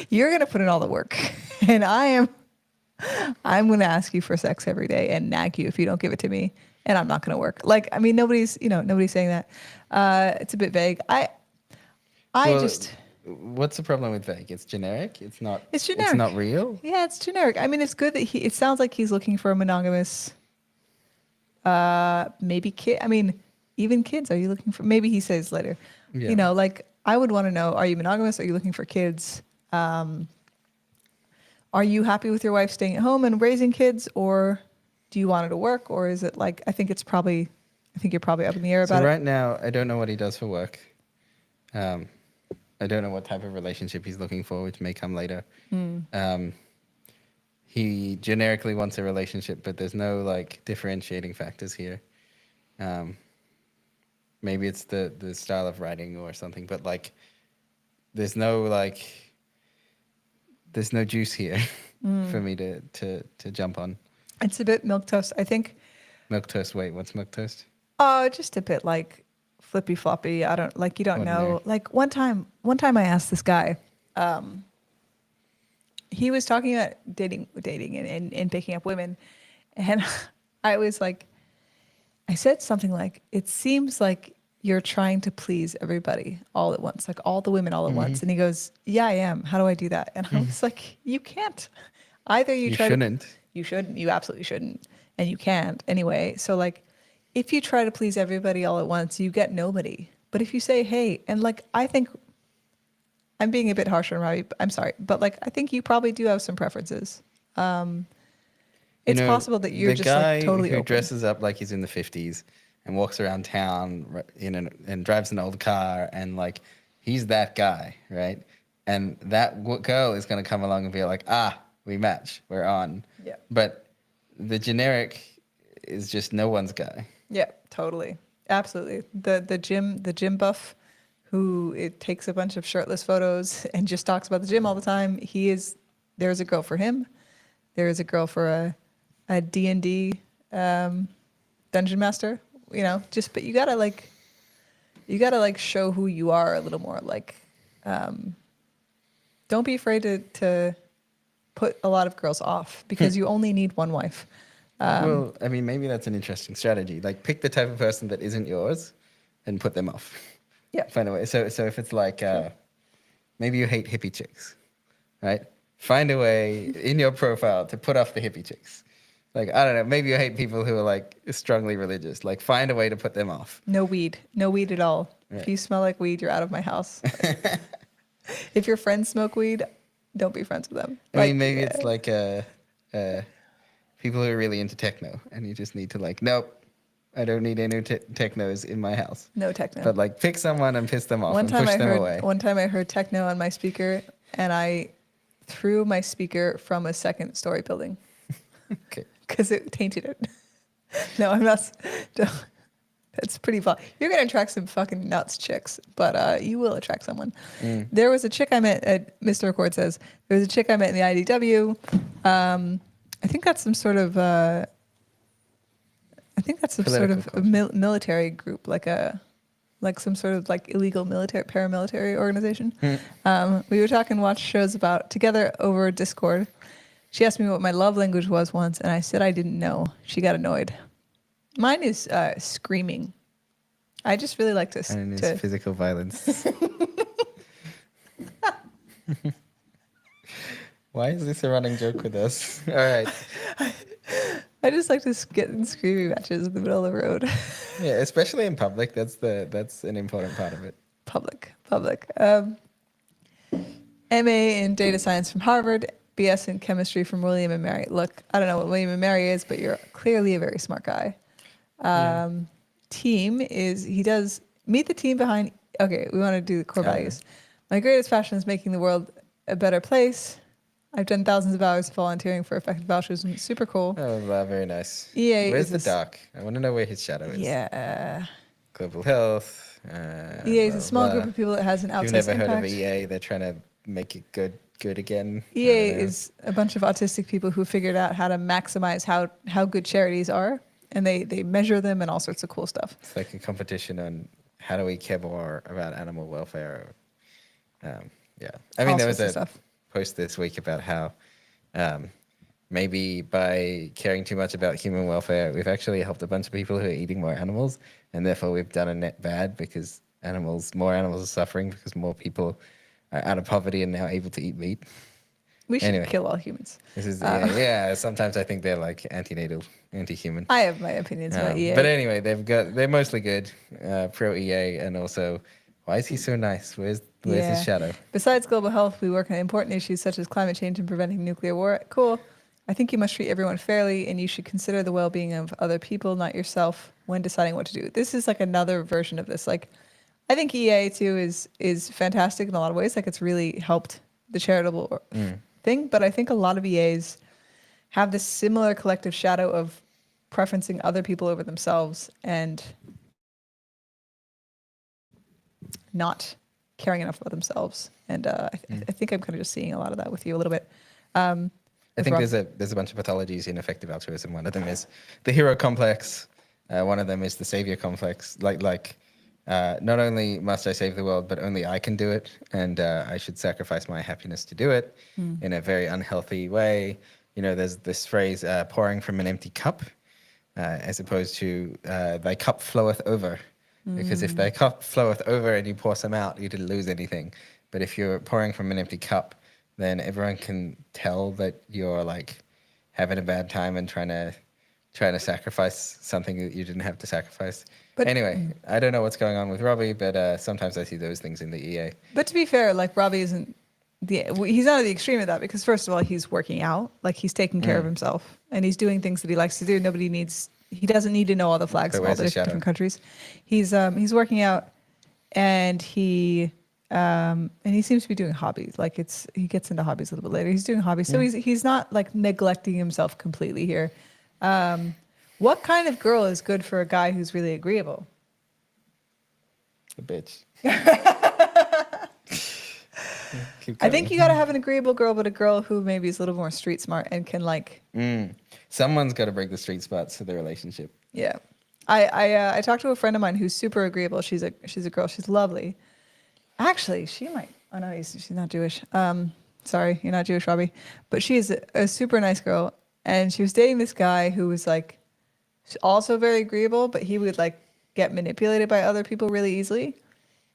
You're going to put in all the work, and I'm going to ask you for sex every day and nag you if you don't give it to me, and I'm not going to work. Like, I mean, nobody's saying that. It's a bit vague. Well, what's the problem with vague? It's generic. It's not. It's generic. It's not real. Yeah, it's generic. I mean, it's good that it sounds like he's looking for a monogamous, maybe kid. I mean, even kids, are you looking for, maybe he says later, Yeah. like I would want to know, are you monogamous? Are you looking for kids? Are you happy with your wife staying at home and raising kids, or do you want her to work? Or is it like, I think you're probably up in the air about So it. right now, I don't know what he does for work. I don't know what type of relationship he's looking for, which may come later. He generically wants a relationship, but there's no like differentiating factors here. Maybe it's the style of writing or something, but like there's no juice here for me to jump on. It's a bit milquetoast, I think. Milk toast. Wait, what's milk toast? Oh, just a bit like flippy floppy. I don't like, you don't know. Ordinary. Like one time I asked this guy, he was talking about dating and picking up women. And I was like, I said something like, it seems like you're trying to please everybody all at once, like all the women all at once. And he goes, yeah, I am. How do I do that? And I was like, you can't. Either you try shouldn't. you shouldn't. You absolutely shouldn't. And you can't anyway. So like, if you try to please everybody all at once, you get nobody. But if you say, hey, and like, I think I'm being a bit harsh on Robbie, I'm sorry, but like, I think you probably do have some preferences. It's possible that you're just like totally the guy who open. dresses up like he's in the 50s and walks around town and drives an old car, and like he's that guy, right? And that girl is going to come along and be like, we match, we're on. Yeah. But the generic is just no one's guy. Yeah, totally. Absolutely. The gym buff who it takes a bunch of shirtless photos and just talks about the gym all the time. There's a girl for him. There is a girl for a D&D dungeon master, but you gotta show who you are a little more. Like, don't be afraid to put a lot of girls off because you only need one wife. Well, I mean, maybe that's an interesting strategy. Like, pick the type of person that isn't yours and put them off. Yeah. Find a way. So if it's like, maybe you hate hippie chicks, right? Find a way in your profile to put off the hippie chicks. Like, I don't know, maybe you hate people who are like strongly religious. Like, find a way to put them off. No weed at all. Right. If you smell like weed, you're out of my house. If your friends smoke weed, don't be friends with them. I mean, maybe it's like people who are really into techno, and you just need to like, nope, I don't need any technos in my house. No techno. But like, pick someone and piss them off and push them away. One time I heard techno on my speaker, and I threw my speaker from a second-story building. Okay. Because it tainted it. No, I'm not. That's pretty fun. You're going to attract some fucking nuts chicks, but you will attract someone. There was a chick I met at Mr. Record says, there was a chick I met in the IDW. I think that's some sort of, military group, like some sort of like illegal paramilitary organization. We would talk and watch shows together over Discord. She asked me what my love language was once, and I said I didn't know. She got annoyed. Mine is screaming. I just really like to... And it's physical violence. Why is this a running joke with us? All right. I just like to get in screaming matches in the middle of the road. Yeah, especially in public. That's an important part of it. Public. MA in data science from Harvard. BS in chemistry from William and Mary. Look, I don't know what William and Mary is, but you're clearly a very smart guy. Team is, he does meet the team behind. Okay, we want to do the core values. My greatest passion is making the world a better place. I've done thousands of hours volunteering for effective altruism. Super cool. Oh, wow, very nice. EA Where's the dark? I want to know where his shadow is. Yeah. Global health. EA is a small group of people that has an outsized impact. You've never impact. heard of EA? They're trying to make it good again. EA is a bunch of autistic people who figured out how to maximize how good charities are, and they measure them and all sorts of cool stuff. It's like a competition on how do we care more about animal welfare. Yeah. I mean, there was a post this week about how maybe by caring too much about human welfare, we've actually helped a bunch of people who are eating more animals, and therefore we've done a net bad because more animals are suffering because more people are out of poverty and now able to eat meat. We should kill all humans. This is sometimes I think they're like anti-human. I have my opinions about EA. But anyway, they're mostly good, pro EA, and also, why is he so nice? Where's his shadow? Besides global health, we work on important issues such as climate change and preventing nuclear war. Cool. I think you must treat everyone fairly, and you should consider the well-being of other people, not yourself, when deciding what to do. This is like another version of this. Like, I think EA too is fantastic in a lot of ways. Like, it's really helped the charitable thing, but I think a lot of EAs have this similar collective shadow of preferencing other people over themselves and not caring enough about themselves. And I think I'm kind of just seeing a lot of that with you a little bit. I think there's a bunch of pathologies in effective altruism. One of them is the hero complex. One of them is the savior complex. Like not only must I save the world, but only I can do it, and I should sacrifice my happiness to do it in a very unhealthy way. You know, there's this phrase, pouring from an empty cup, as opposed to thy cup floweth over. Because if thy cup floweth over and you pour some out, you didn't lose anything. But if you're pouring from an empty cup, then everyone can tell that you're like having a bad time and trying to sacrifice something that you didn't have to sacrifice. But anyway, I don't know what's going on with Robi, but sometimes I see those things in the EA. But to be fair, like Robi isn't he's not at the extreme of that, because first of all, he's working out, like he's taking care of himself and he's doing things that he likes to do. He doesn't need to know all the flags of all the different countries. He's working out, and he seems to be doing hobbies. Like he gets into hobbies a little bit later. He's doing hobbies, so he's not like neglecting himself completely here. What kind of girl is good for a guy who's really agreeable? a bitch. Keep I think going. you gotta have an agreeable girl, but a girl who maybe is a little more street smart and can like, Someone's got to break the street spots to the relationship. yeah. I talked to a friend of mine who's super agreeable. She's a girl. She's lovely. Actually, she might. Oh no, she's not Jewish. Sorry, you're not Jewish, Robbie. But she's a super nice girl, and she was dating this guy who was like also very agreeable, but he would like get manipulated by other people really easily.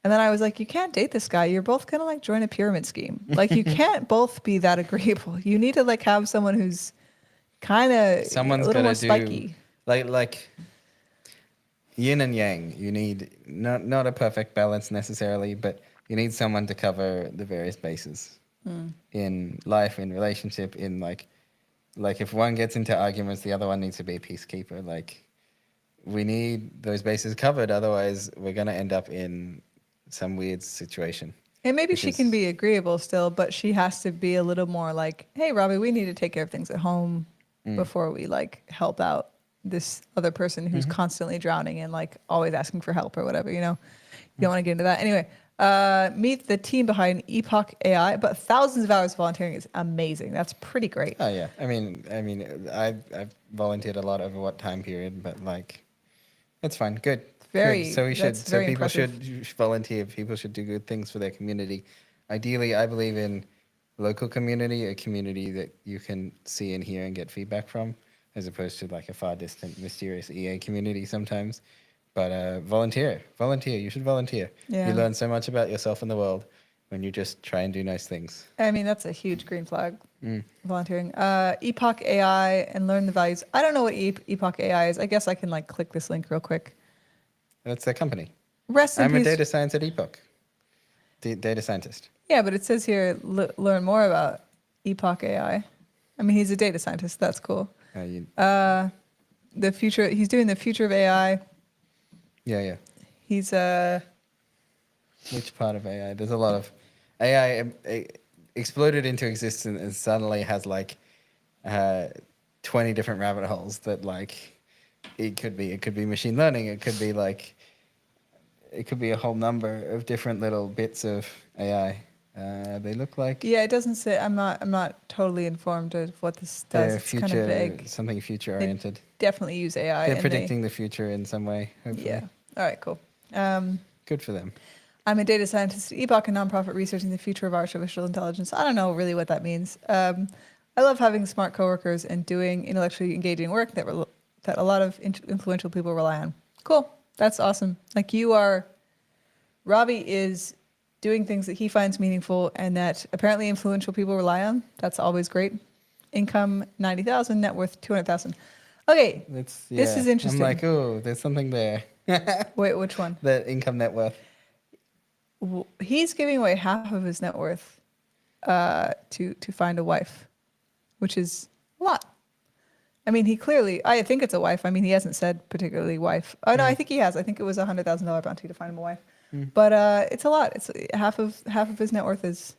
And then I was like, you can't date this guy. You're both gonna like join a pyramid scheme. Like you can't both be that agreeable. You need to like have someone who's kind of a Someone's little got more to do spiky. like yin and yang. You need not a perfect balance necessarily, but you need someone to cover the various bases in life, in relationship, in like if one gets into arguments, the other one needs to be a peacekeeper. Like we need those bases covered, otherwise we're gonna end up in some weird situation. And maybe Which she can is- be agreeable still, but she has to be a little more like, hey, Robbie, we need to take care of things at home before we like help out this other person who's constantly drowning and like always asking for help or whatever, you know? You don't want to get into that. Anyway, meet the team behind Epoch AI, but thousands of hours of volunteering is amazing. That's pretty great. Oh yeah, I mean, I've volunteered a lot over what time period, but like, it's fine, good. Very, Good. So we should. that's So very people impressive. should volunteer. People should do good things for their community. Ideally, I believe in local community, a community that you can see and hear and get feedback from, as opposed to like a far distant, mysterious EA community sometimes. But volunteer. You should volunteer. Yeah. You learn so much about yourself and the world when you just try and do nice things. I mean, that's a huge green flag, volunteering. Epoch AI and learn the values. I don't know what Epoch AI is. I guess I can like click this link real quick. That's their company. Rest in I'm a peace. data science at Epoch. Data scientist. Yeah, but it says here learn more about Epoch AI. I mean, he's a data scientist. That's cool. The future. He's doing the future of AI. Yeah. He's Which part of AI? There's a lot of AI exploded into existence and suddenly has like 20 different rabbit holes that like it could be machine learning. It could be like it could be a whole number of different little bits of AI. They look like yeah. It doesn't say. I'm not totally informed of what this does. they're It's kind of vague. something future oriented. Definitely use AI. They're and predicting the future in some way. Hopefully, Yeah. All right. Cool. good for them. I'm a data scientist at Epoch, a nonprofit researching the future of artificial intelligence. I don't know really what that means. I love having smart coworkers and doing intellectually engaging work that a lot of influential people rely on. Cool. That's awesome. Like Robbie is doing things that he finds meaningful and that apparently influential people rely on. That's always great. Income 90,000, net worth 200,000. Okay. This is interesting. I'm like, oh, there's something there. Wait, which one? The income net worth. He's giving away half of his net worth to find a wife, which is a lot. I mean, I think it's a wife. I mean, he hasn't said particularly wife. Oh no, I think he has. I think it was $100,000 bounty to find him a wife. But it's a lot. It's half of his net worth is.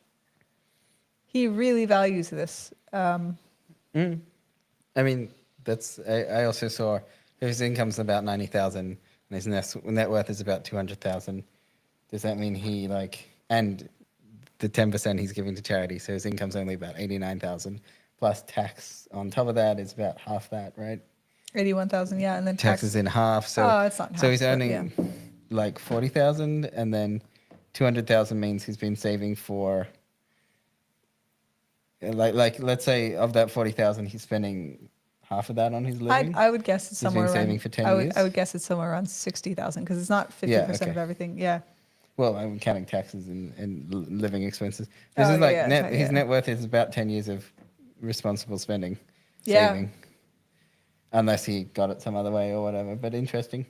He really values this. I mean, I also saw his income's about 90,000 and his net worth is about 200,000. Does that mean he and the 10% he's giving to charity, so his income's only about 89,000 plus tax on top of that is about half that, right? 81,000, yeah, and then Taxes in half, so Oh, it's not half, so he's but earning yeah. like 40,000, and then 200,000 means he's been saving for like let's say of that 40,000 he's spending half of that on his living. I would guess it's He's been somewhere saving around. for 10 I years? would guess it's somewhere around 60,000 because it's not 50% Yeah, of okay. everything. Yeah. Well, I'm counting taxes and living expenses. This Oh, is like yeah, his net worth is about 10 years of responsible spending, Yeah. saving, unless he got it some other way or whatever. But interesting.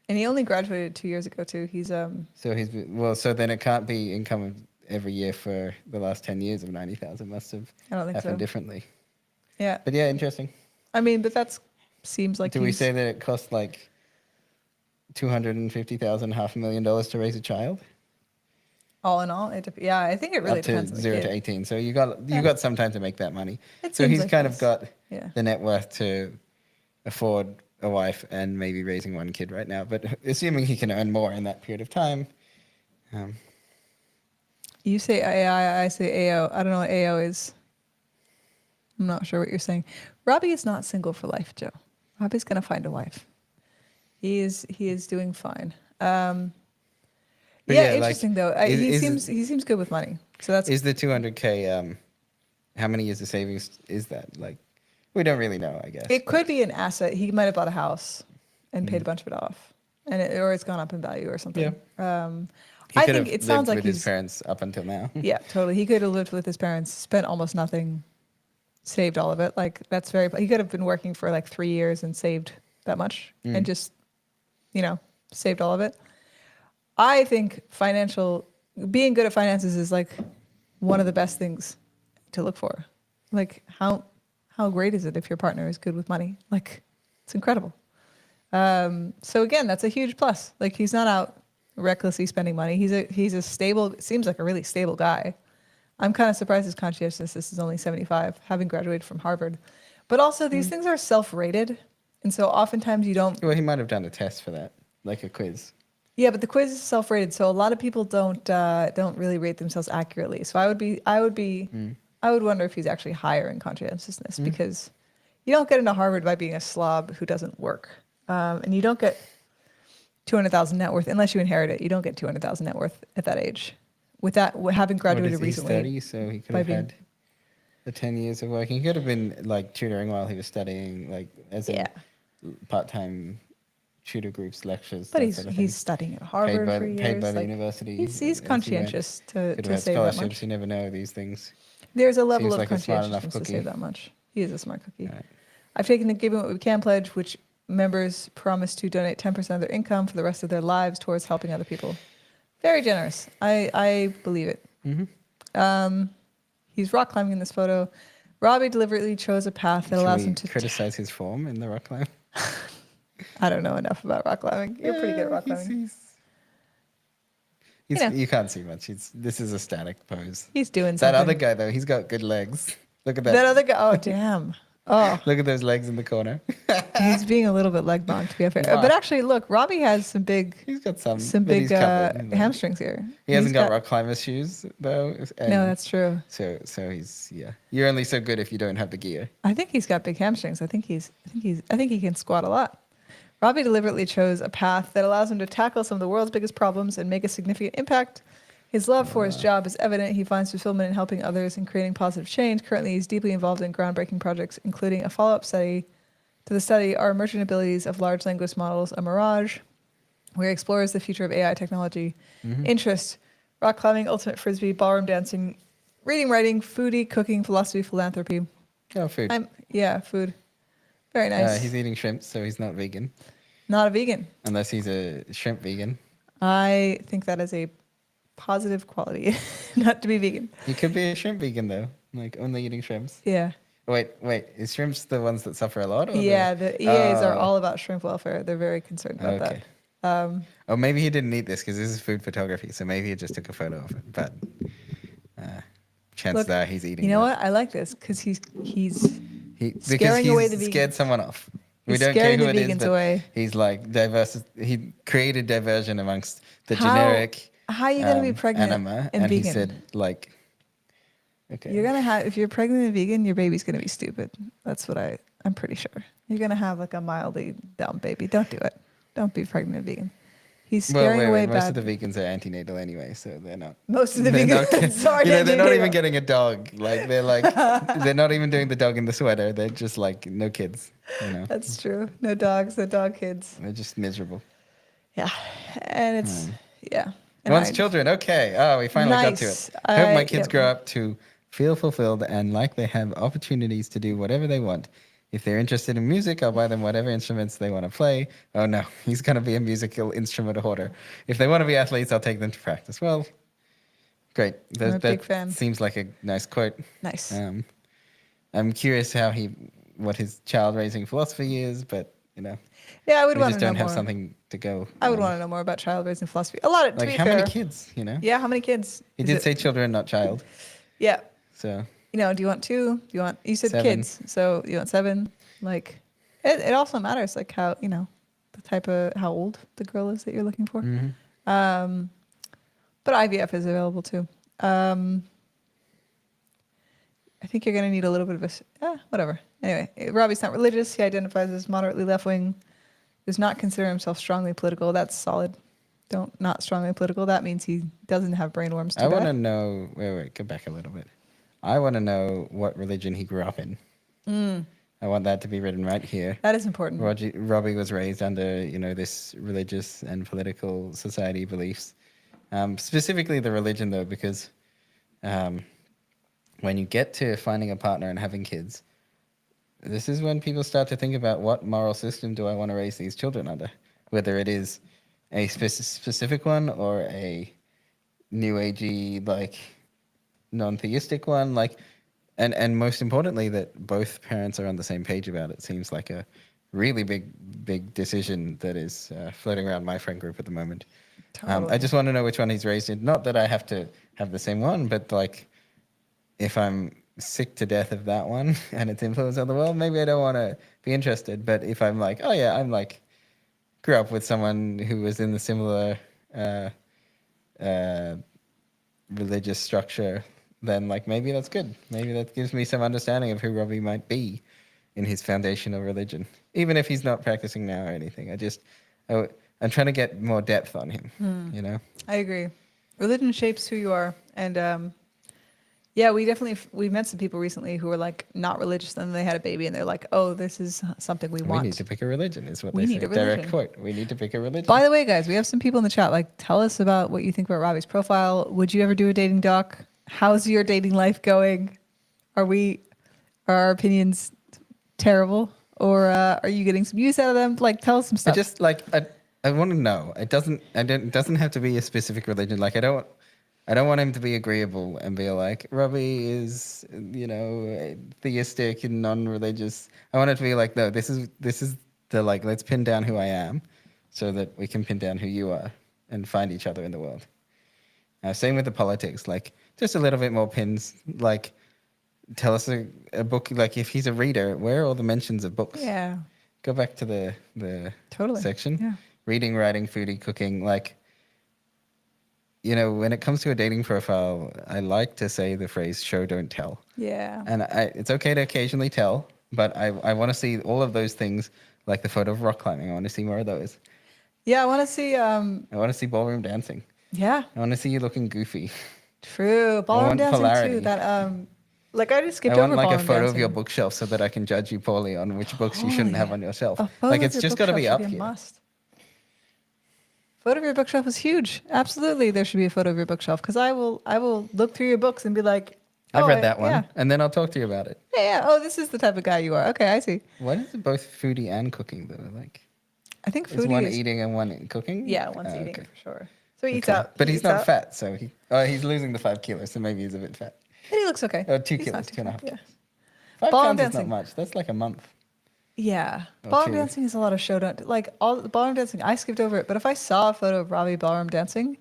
And he only graduated 2 years ago too. He's So then it can't be income every year for the last 10 years of 90,000. Must have I don't think happened so. differently. Yeah. But yeah, interesting. I mean, but that seems like Do we he's say that it costs like $250,000, $500,000 to raise a child? all in all. Yeah, I think it really Up to depends on the 0 kid. to 18. So you got some time to make that money. It So seems he's like kind of he's- got yeah. the net worth to afford a wife and maybe raising one kid right now. But assuming he can earn more in that period of time, Um, You say AI, I say AO. I don't know what AO is. I'm not sure what you're saying. Robbie is not single for life, Joe. Robbie's gonna find a wife. He is doing fine. but Yeah, yeah, like, interesting though. is He seems good with money. So that's is the 200K? How many years of savings is that? Like, we don't really know, I guess. it could be an asset. He might have bought a house and paid a Mm. bunch of it off, and or it's gone up in value or Yeah. something. He I could think have it sounds lived like with his he's parents up until now. yeah, totally. He could have lived with his parents, spent almost nothing, saved all of it. Like that's very. He could have been working for like 3 years and saved that much, and Mm. just saved all of it. I think being good at finances is like one of the best things to look for. Like how great is it if your partner is good with money? Like it's incredible. So again, that's a huge plus. Like he's not out recklessly spending money. He's a stable, seems like a really stable guy. I'm kind of surprised his conscientiousness is only 75, having graduated from Harvard. But also these things are self-rated, and so oftentimes you don't. Well, he might have done a test for that, like a quiz. Yeah, but the quiz is self-rated, so a lot of people don't really rate themselves accurately. So I would wonder if he's actually higher in conscientiousness because you don't get into Harvard by being a slob who doesn't work, and you don't get 200,000 net worth unless you inherit it. You don't get 200,000 net worth at that age, with having graduated He's recently. 30, so he could by have being- had the 10 years of working. He could have been like tutoring while he was studying, like as Yeah, in part-time tutor groups, lectures, but that he's sort of thing. he's studying at Harvard for years. Paid by the Like, university. he's as he went. conscientious to Could have had save that scholarships. much. You never know these things. There's a level Seems of like a smart enough conscientiousness to cookie. save that much. He is a smart cookie. Right. I've taken the Giving What We Can pledge, which members promise to donate 10% of their income for the rest of their lives towards helping other people. Very generous. I believe it. Mm-hmm. He's rock climbing in this photo. Robbie deliberately chose a path that Should allows we him to. criticize his form in the rock climb? I don't know enough about rock climbing. You're pretty good at rock climbing. You can't see much. This is a static pose. He's doing That something. other guy, though, he's got good legs. Look at that. That other guy. Oh, damn. Oh, Look at those legs in the corner. he's being a little bit leg bonked, to be fair. Wow. But actually, look, Robbie has some big He's got some but big he's covered. He's like- hamstrings here. He hasn't got rock climber shoes though. No, that's true. So he's You're only so good if you don't have the gear. I think he's got big hamstrings. I think he can squat a lot. Robbie deliberately chose a path that allows him to tackle some of the world's biggest problems and make a significant impact. His love for his job is evident. He finds fulfillment in helping others and creating positive change. Currently, he's deeply involved in groundbreaking projects, including a follow-up study to the study Are Emergent Abilities of Large Language Models a Mirage?, where he explores the future of AI technology. Interest: rock climbing, ultimate frisbee, ballroom dancing, reading, writing, foodie, cooking, philosophy, philanthropy. Oh, food. Food. Very nice. He's eating shrimp, so he's not vegan. Not a vegan. Unless he's a shrimp vegan. I think that is a positive quality, not to be vegan. He could be a shrimp vegan though, like only eating shrimps. Yeah. Wait, is shrimps the ones that suffer a lot? Or Yeah, the EAs are Oh, all about shrimp welfare. They're very concerned about okay. that. Oh, maybe he didn't eat this because this is food photography, so maybe he just took a photo of it. But chances Look, are he's eating. You know that. what? I like this because he's Because scaring away the he's vegans. scared someone off. We He's don't care scaring who the it is, vegans but away. he's like diverse. He created diversion amongst the How- generic. how are you gonna be pregnant anima, and he vegan? said like, okay, You're gonna have, if you're pregnant and vegan, your baby's gonna be stupid. That's what I'm pretty sure. You're gonna have like a mildly dumb baby. Don't do it. Don't be pregnant and vegan. He's scaring away most bad. of the vegans are antenatal anyway, so they're not. Most of the they're vegans not, are they're not antenatal. even getting a dog. Like they're not even doing the dog in the sweater. They're just like no kids. That's true. No dogs, no dog kids. They're just miserable. Yeah, and it's yeah. And Wants I- children. Okay. Oh, we finally got to Nice. it. I hope my I- kids yep. grow up to feel fulfilled and like they have opportunities to do whatever they want. If they're interested in music, I'll buy them whatever instruments they want to play. Oh no, he's going to be a musical instrument hoarder. If they want to be athletes, I'll take them to practice. Well, great. I'm a big fan. Seems like a nice quote. Nice. I'm curious what his child raising philosophy is, but Yeah, I would we want just to know don't have more. something to go. I would on. want to know more about child raising philosophy. A lot of, to Like be how fair. many kids? Yeah, how many kids? He Is did it- say children, not child. Yeah. So Do you want two? Do you want? You said 7. kids, so you want 7? Like, it also matters, like how the type of how old the girl is that you're looking for. mhm. But but IVF is available too. I think you're going to need a little bit of whatever. Anyway, Robbie's not religious. He identifies as moderately left wing. Does not consider himself strongly political. That's solid. Don't not strongly political. That means he doesn't have brainworms too I want to bad. know. Wait, go back a little bit. I want to know what religion he grew up in. I want that to be written right here. That is important. Robbie was raised under, this religious and political society beliefs. Specifically the religion, though, because when you get to finding a partner and having kids, this is when people start to think about what moral system do I want to raise these children under, whether it is a specific one or a new agey, non-theistic one, and most importantly, that both parents are on the same page about it. Seems like a really big decision that is floating around my friend group at the moment. Totally. I just want to know which one he's raised in. Not that I have to have the same one, but if I'm sick to death of that one and its influence on the world, maybe I don't want to be interested. But if I'm grew up with someone who was in the similar religious structure, then maybe that's good. Maybe that gives me some understanding of who Robbie might be in his foundational religion, even if he's not practicing now or anything. I'm trying to get more depth on him. I agree. Religion shapes who you are, and we met some people recently who were not religious, and they had a baby, and they're like, "Oh, this is something we want." We need to pick a religion, is what We they need say. a religion. Direct quote. We need to pick a religion. By the way, guys, we have some people in the chat. Tell us about what you think about Robbie's profile. Would you ever do a dating doc? How's your dating life going? Are our opinions terrible, or are you getting some use out of them? Tell us some stuff. I want to know. It doesn't have to be a specific religion. I don't want him to be agreeable and be like, Robbie is, theistic and non-religious. I want it to be like, no, this is the let's pin down who I am so that we can pin down who you are and find each other in the world. Same with the politics, just a little bit more pins. Tell us a book, if he's a reader, where are all the mentions of books? Yeah. Go back to the Totally. section. Yeah. Reading, writing, foodie, cooking, when it comes to a dating profile, I like to say the phrase show, don't tell. Yeah. And it's okay to occasionally tell, but I want to see all of those things, like the photo of rock climbing. I want to see more of those. Yeah, I want to see. I want to see ballroom dancing. Yeah. I want to see you looking goofy. True. Ballroom dancing polarity. too. That I just skipped I over want ballroom a photo dancing. of your bookshelf so that I can judge you poorly on which books you shouldn't have on your shelf. A photo of It's your just got to be bookshelf up should here. Must. Photo of your bookshelf is huge. Absolutely, there should be a photo of your bookshelf because I will look through your books and be like, I've read that one, Yeah. and then I'll talk to you about it. Yeah. Oh, this is the type of guy you are. Okay, I see. What is it, both foodie and cooking though? I think Is foodie one is eating and one cooking? Yeah, one's eating okay. for sure. So he eats Okay. out. But He he's eats not out. fat, so he's losing the 5 kilos, so maybe he's a bit fat. And he looks okay. Oh, 2 He's kilos, not too 2.5 fat, kilos. yeah. 5 Ballroom pounds is not dancing. much. That's like a month. Yeah. Or Ballroom 2. dancing is a lot of show. All the ballroom dancing, I skipped over it. But if I saw a photo of Robbie ballroom dancing,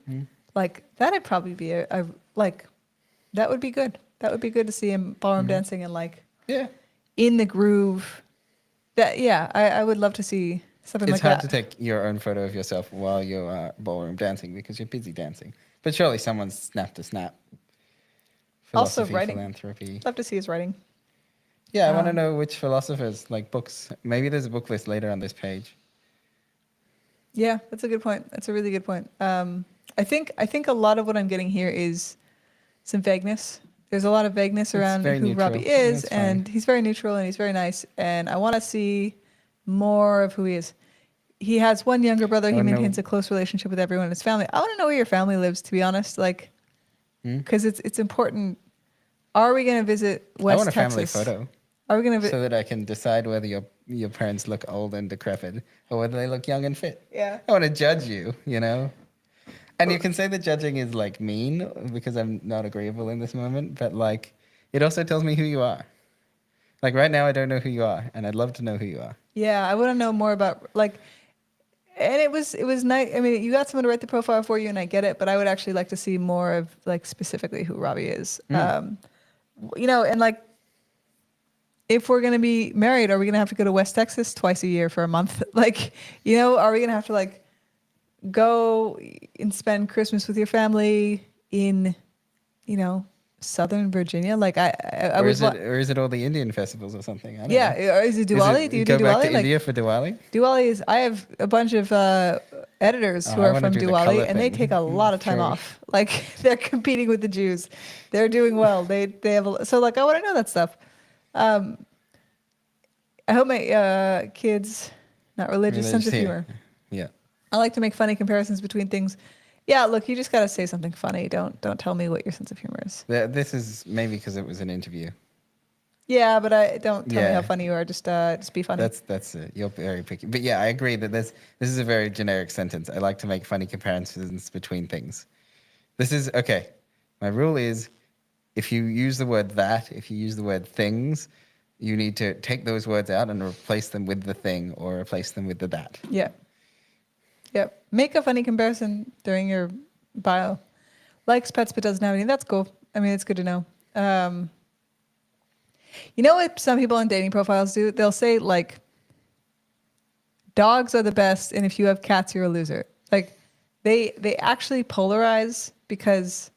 that'd probably be that would be good. That would be good to see him ballroom dancing and Yeah. in the groove. I would love to see something It's like hard that. to take your own photo of yourself while you're ballroom dancing because you're busy dancing. But surely someone's snapped a snap. Also Philosophy, writing. philanthropy. Love to see his writing. Yeah, I want to know which philosophers, books. Maybe there's a book list later on this page. Yeah, that's a good point. That's a really good point. I think a lot of what I'm getting here is some vagueness. There's a lot of vagueness around very who neutral. Robbie is, That's fine. and he's very neutral and he's very nice. And I want to see more of who he is. He has one younger brother. He Oh, no. maintains a close relationship with everyone in his family. I want to know where your family lives, to be honest, because it's important. Are we going to visit West I want a Texas? family photo Are we going to so that I can decide whether your parents look old and decrepit or whether they look young and fit. Yeah. I want to judge you, And you can say that judging is mean because I'm not agreeable in this moment, but it also tells me who you are. Right now I don't know who you are, and I'd love to know who you are. Yeah, I want to know more about and it was nice. I mean, you got someone to write the profile for you, and I get it, but I would actually like to see more of specifically who Robbie is. And if we're gonna be married, are we gonna have to go to West Texas twice a year for a month? Are we gonna have to go and spend Christmas with your family in, Southern Virginia. Like I would want. or is it all the Indian festivals or something? I don't Yeah, know. or is it Diwali? Do you do go back Diwali? to Like India for Diwali? Diwali is. I have a bunch of editors who I are want to from do the Diwali, color and they thing. take a lot of time True. off. Like they're competing with the Jews. They're doing well. They have so like I want to know that stuff. I hope my kids not religious sense of Religious, humor. yeah. I like to make funny comparisons between things. Yeah, look, you just got to say something funny. Don't tell me what your sense of humor is. This is maybe because it was an interview. Yeah, but I don't tell me how Yeah. funny you are. Just be funny. That's it. You're very picky. But yeah, I agree that this is a very generic sentence. I like to make funny comparisons between things. This is okay. My rule is if you use the word that, if you use the word things, you need to take those words out and replace them with the thing or replace them with the that. Yeah. Yep. Make a funny comparison during your bio. Likes pets but doesn't have any. That's cool. I mean, it's good to know. You know what some people on dating profiles do? They'll say like, dogs are the best, and if you have cats, you're a loser. Like, they actually polarize because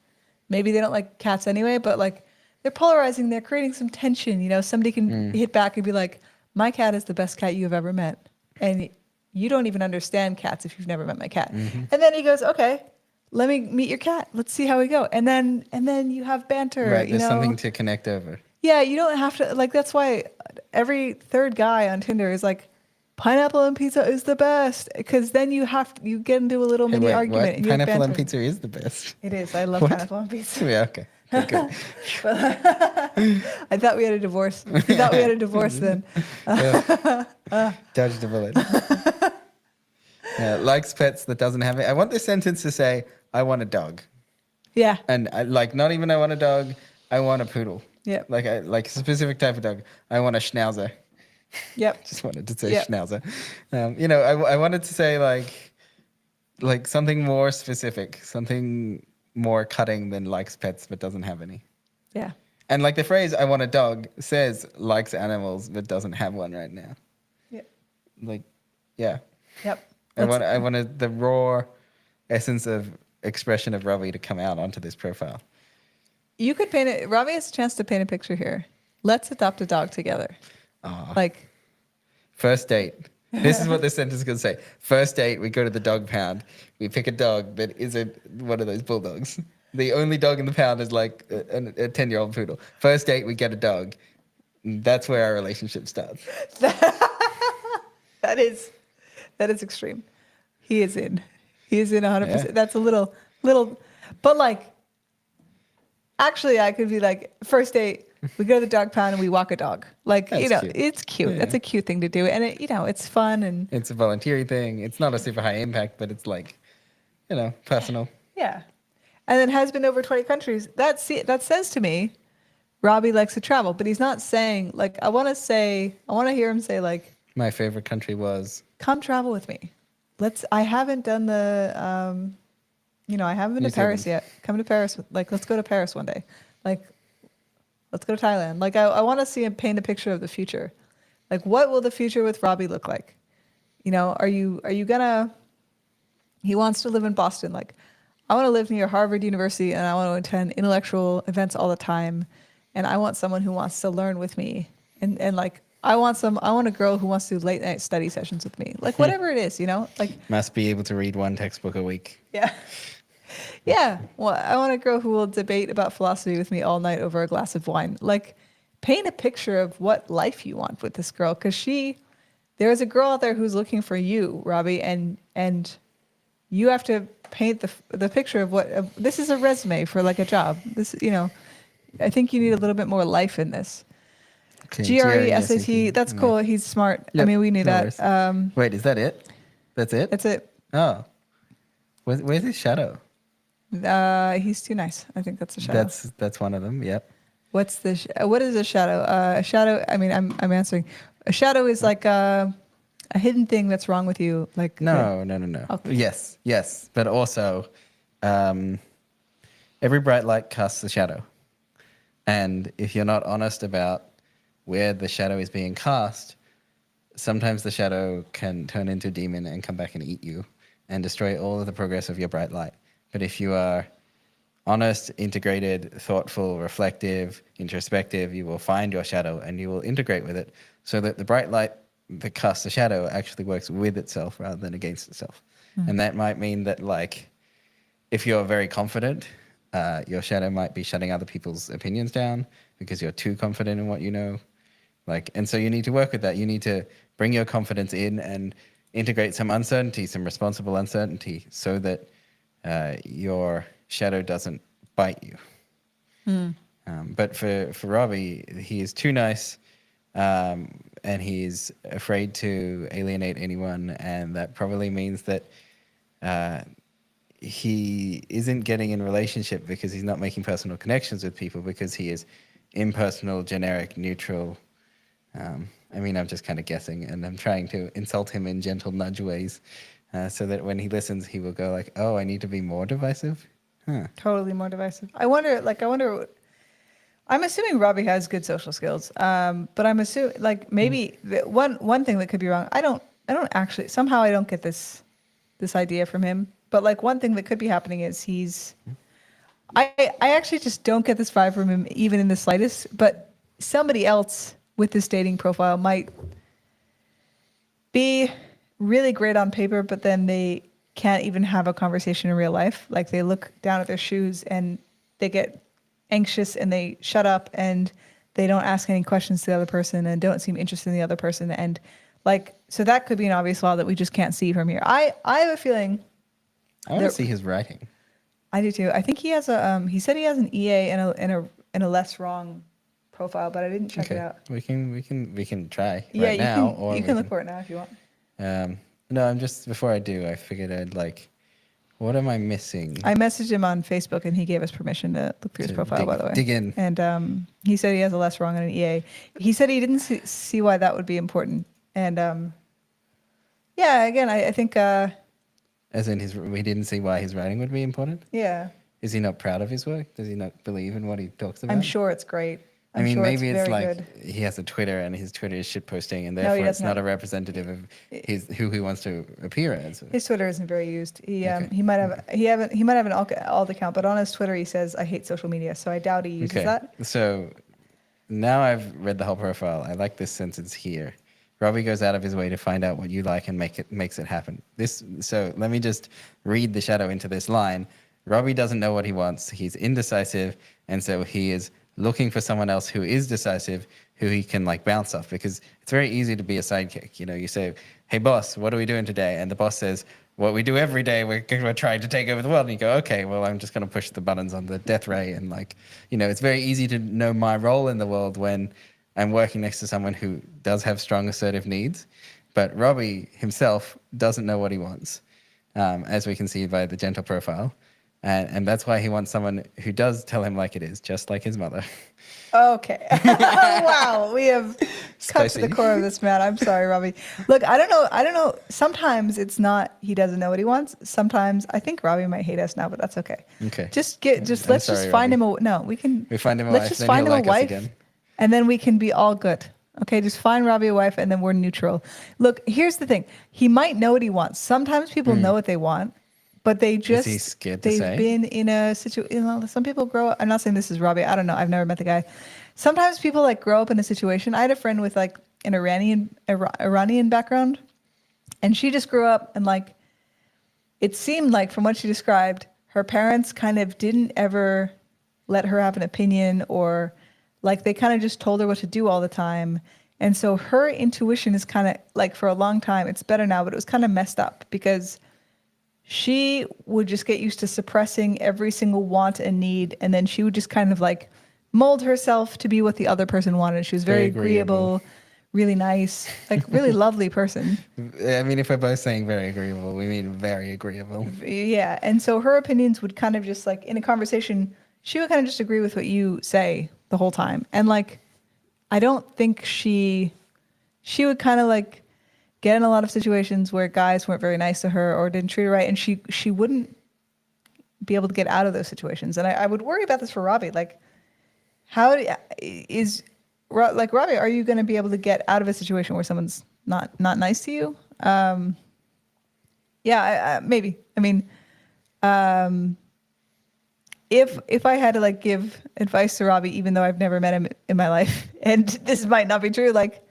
maybe they don't like cats anyway, but like they're polarizing. They're creating some tension. Somebody can hit back and be like, "My cat is the best cat you have ever met," and you don't even understand cats if you've never met my cat. And then he goes, "Okay, let me meet your cat. Let's see how we go." And then you have banter. Right. There's something to connect over. Yeah, you don't have to like. That's why every third guy on Tinder is like, pineapple on pizza is the best, because then you get into a little Hey, mini wait, argument. what? And you have Pineapple on banter. pizza is the best. It is. I love What? pineapple on pizza. Yeah. Okay. Good. I thought we had a divorce. We thought we had a divorce then. Dodged a bullet. Likes pets that doesn't have it. I want this sentence to say, "I want a dog," Yeah. and not even I want a dog. I want a poodle. Yep. Like a specific type of dog. I want a schnauzer. Yep. Just wanted to say Yep. schnauzer. I wanted to say like something more specific, something more cutting than likes pets but doesn't have any. Yeah. And like the phrase "I want a dog" says likes animals but doesn't have one right now. Yep. Like, yeah. Yep. I wanted the raw essence of expression of Robi to come out onto this profile. You could paint it. Robbie has a chance to paint a picture here. Let's adopt a dog together. Aw. Like, First date. This is what this sentence is going to say. First date, we go to the dog pound. We pick a dog that isn't one of those bulldogs. The only dog in the pound is like a 10-year-old poodle. First date, we get a dog. That's where our relationship starts. that is extreme. He is in 100%. Yeah. That's a little, but like, actually I could be like, first date, we go to the dog pound and we walk a dog. Like, That's cute. it's cute. Yeah. That's a cute thing to do. And it's fun. And It's a volunteering thing. It's not a super high impact, but it's like, personal. yeah. And then has been over 20 countries. That says to me, Robbie likes to travel, but he's not saying like, I want to hear him say like, My favorite country was come travel with me. I haven't done the, I haven't been New to Paris Zealand. yet. Come to Paris. Like, let's go to Paris one day. Like, let's go to Thailand. Like, I want to see him paint a picture of the future. Like, what will the future with Robbie look like? Are you gonna, he wants to live in Boston. Like, I want to live near Harvard University and I want to attend intellectual events all the time. And I want someone who wants to learn with me. And like, I want a girl who wants to do late night study sessions with me. Like, whatever it is, like. must be able to read one textbook a week. Yeah. Yeah. Well, I want a girl who will debate about philosophy with me all night over a glass of wine. Like, paint a picture of what life you want with this girl. Because there is a girl out there who's looking for you, Robbie, and you have to paint the picture of what, this is a resume for like a job. This, I think you need a little bit more life in this. Okay, GRE, GRE, SAT, that's cool. He's smart. I Yep, mean, we knew no that. Wait, is that it? That's it? That's it. Oh. Where's his shadow? He's too nice. I think that's a shadow. That's one of them. Yep. What is a shadow? A shadow. I mean, I'm answering. A shadow is like a hidden thing that's wrong with you. Like No. Okay. Yes, but also, every bright light casts a shadow, and if you're not honest about where the shadow is being cast, sometimes the shadow can turn into a demon and come back and eat you, and destroy all of the progress of your bright light. But if you are honest, integrated, thoughtful, reflective, introspective, you will find your shadow and you will integrate with it so that the bright light that casts the shadow actually works with itself rather than against itself. And that might mean that, like, if you're very confident, your shadow might be shutting other people's opinions down because you're too confident in what you know. Like, and so you need to work with that. You need to bring your confidence in and integrate some uncertainty, some responsible uncertainty, so that your shadow doesn't bite you. But for Robbie, he is too nice, and he's afraid to alienate anyone, and that probably means that he isn't getting in relationship because he's not making personal connections with people, because he is impersonal, generic, neutral. I mean, I'm just kind of guessing, and I'm trying to insult him in gentle nudge ways, so that when he listens, he will go like, "Oh, I need to be more divisive." Huh. Totally more divisive. I wonder. I'm assuming Robbie has good social skills, but I'm assuming like maybe one thing that could be wrong. I don't actually, somehow I don't get this idea from him. But like one thing that could be happening is I actually just don't get this vibe from him even in the slightest. But somebody else with this dating profile might be really great on paper, but then they can't even have a conversation in real life. Like they look down at their shoes and they get anxious and they shut up and they don't ask any questions to the other person and don't seem interested in the other person. And like, so that could be an obvious flaw that we just can't see from here. I have a feeling. I want to see his writing. I do too. I think he has he said he has an EA and a less wrong profile, but I didn't check it out. We can try Yeah, now. You can look for it now if you want. No, I'm just, before I do, I figured I'd like, what am I missing? I messaged him on Facebook and he gave us permission to look through his profile, by the way. Dig in. And he said he has a less wrong and an EA. He said he didn't see why that would be important. And yeah, again, I think. As in we didn't see why his writing would be important? Yeah. Is he not proud of his work? Does he not believe in what he talks about? I'm sure it's great. I mean, sure maybe it's very like good. he has a Twitter and his Twitter is shitposting, and therefore it's not a representative of who he wants to appear as. His Twitter isn't very used. He might have an alt account, but on his Twitter he says, "I hate social media," so I doubt he uses that. So now I've read the whole profile. I like this sentence here. Robbie goes out of his way to find out what you like and makes it happen. So let me just read the shadow into this line. Robbie doesn't know what he wants. He's indecisive, and so he is looking for someone else who is decisive, who he can like bounce off, because it's very easy to be a sidekick. You know, you say, "Hey boss, what are we doing today?" And the boss says, "What we do every day. We're trying to take over the world." And you go, "Okay, well, I'm just going to push the buttons on the death ray." And like, you know, it's very easy to know my role in the world when I'm working next to someone who does have strong assertive needs. But Robbie himself doesn't know what he wants, as we can see by the gentle profile. And that's why he wants someone who does tell him like it is, just like his mother. Okay. Wow. We have cut to the core of this, man. I'm sorry, Robbie. Look, I don't know. Sometimes it's not, he doesn't know what he wants. Sometimes I think Robbie might hate us now, but that's okay. Okay. Let's just find him we find him a let's wife, just then find he'll him a like us wife. again. And then we can be all good. Okay, just find Robbie a wife and then we're neutral. Look, here's the thing. He might know what he wants. Sometimes people know what they want, but they just, Is he scared to say? been in a situation, you know, some people grow up, I'm not saying this is Robbie, I don't know, I've never met the guy. Sometimes people like grow up in a situation. I had a friend with like an Iranian background, and she just grew up and like, it seemed like from what she described, her parents kind of didn't ever let her have an opinion, or like they kind of just told her what to do all the time. And so her intuition is kind of like, for a long time, it's better now, but it was kind of messed up because she would just get used to suppressing every single want and need. And then she would just kind of like mold herself to be what the other person wanted. She was very agreeable, really nice, like really lovely person. I mean, if we're both saying very agreeable, we mean very agreeable. Yeah. And so her opinions would kind of just like in a conversation, she would kind of just agree with what you say the whole time. And like, I don't think she would kind of like get in a lot of situations where guys weren't very nice to her or didn't treat her right. And she wouldn't be able to get out of those situations. And I would worry about this for Robbie. Like, Robbie, are you going to be able to get out of a situation where someone's not nice to you? Yeah, maybe. I mean, um, if I had to like give advice to Robbie, even though I've never met him in my life, and this might not be true, like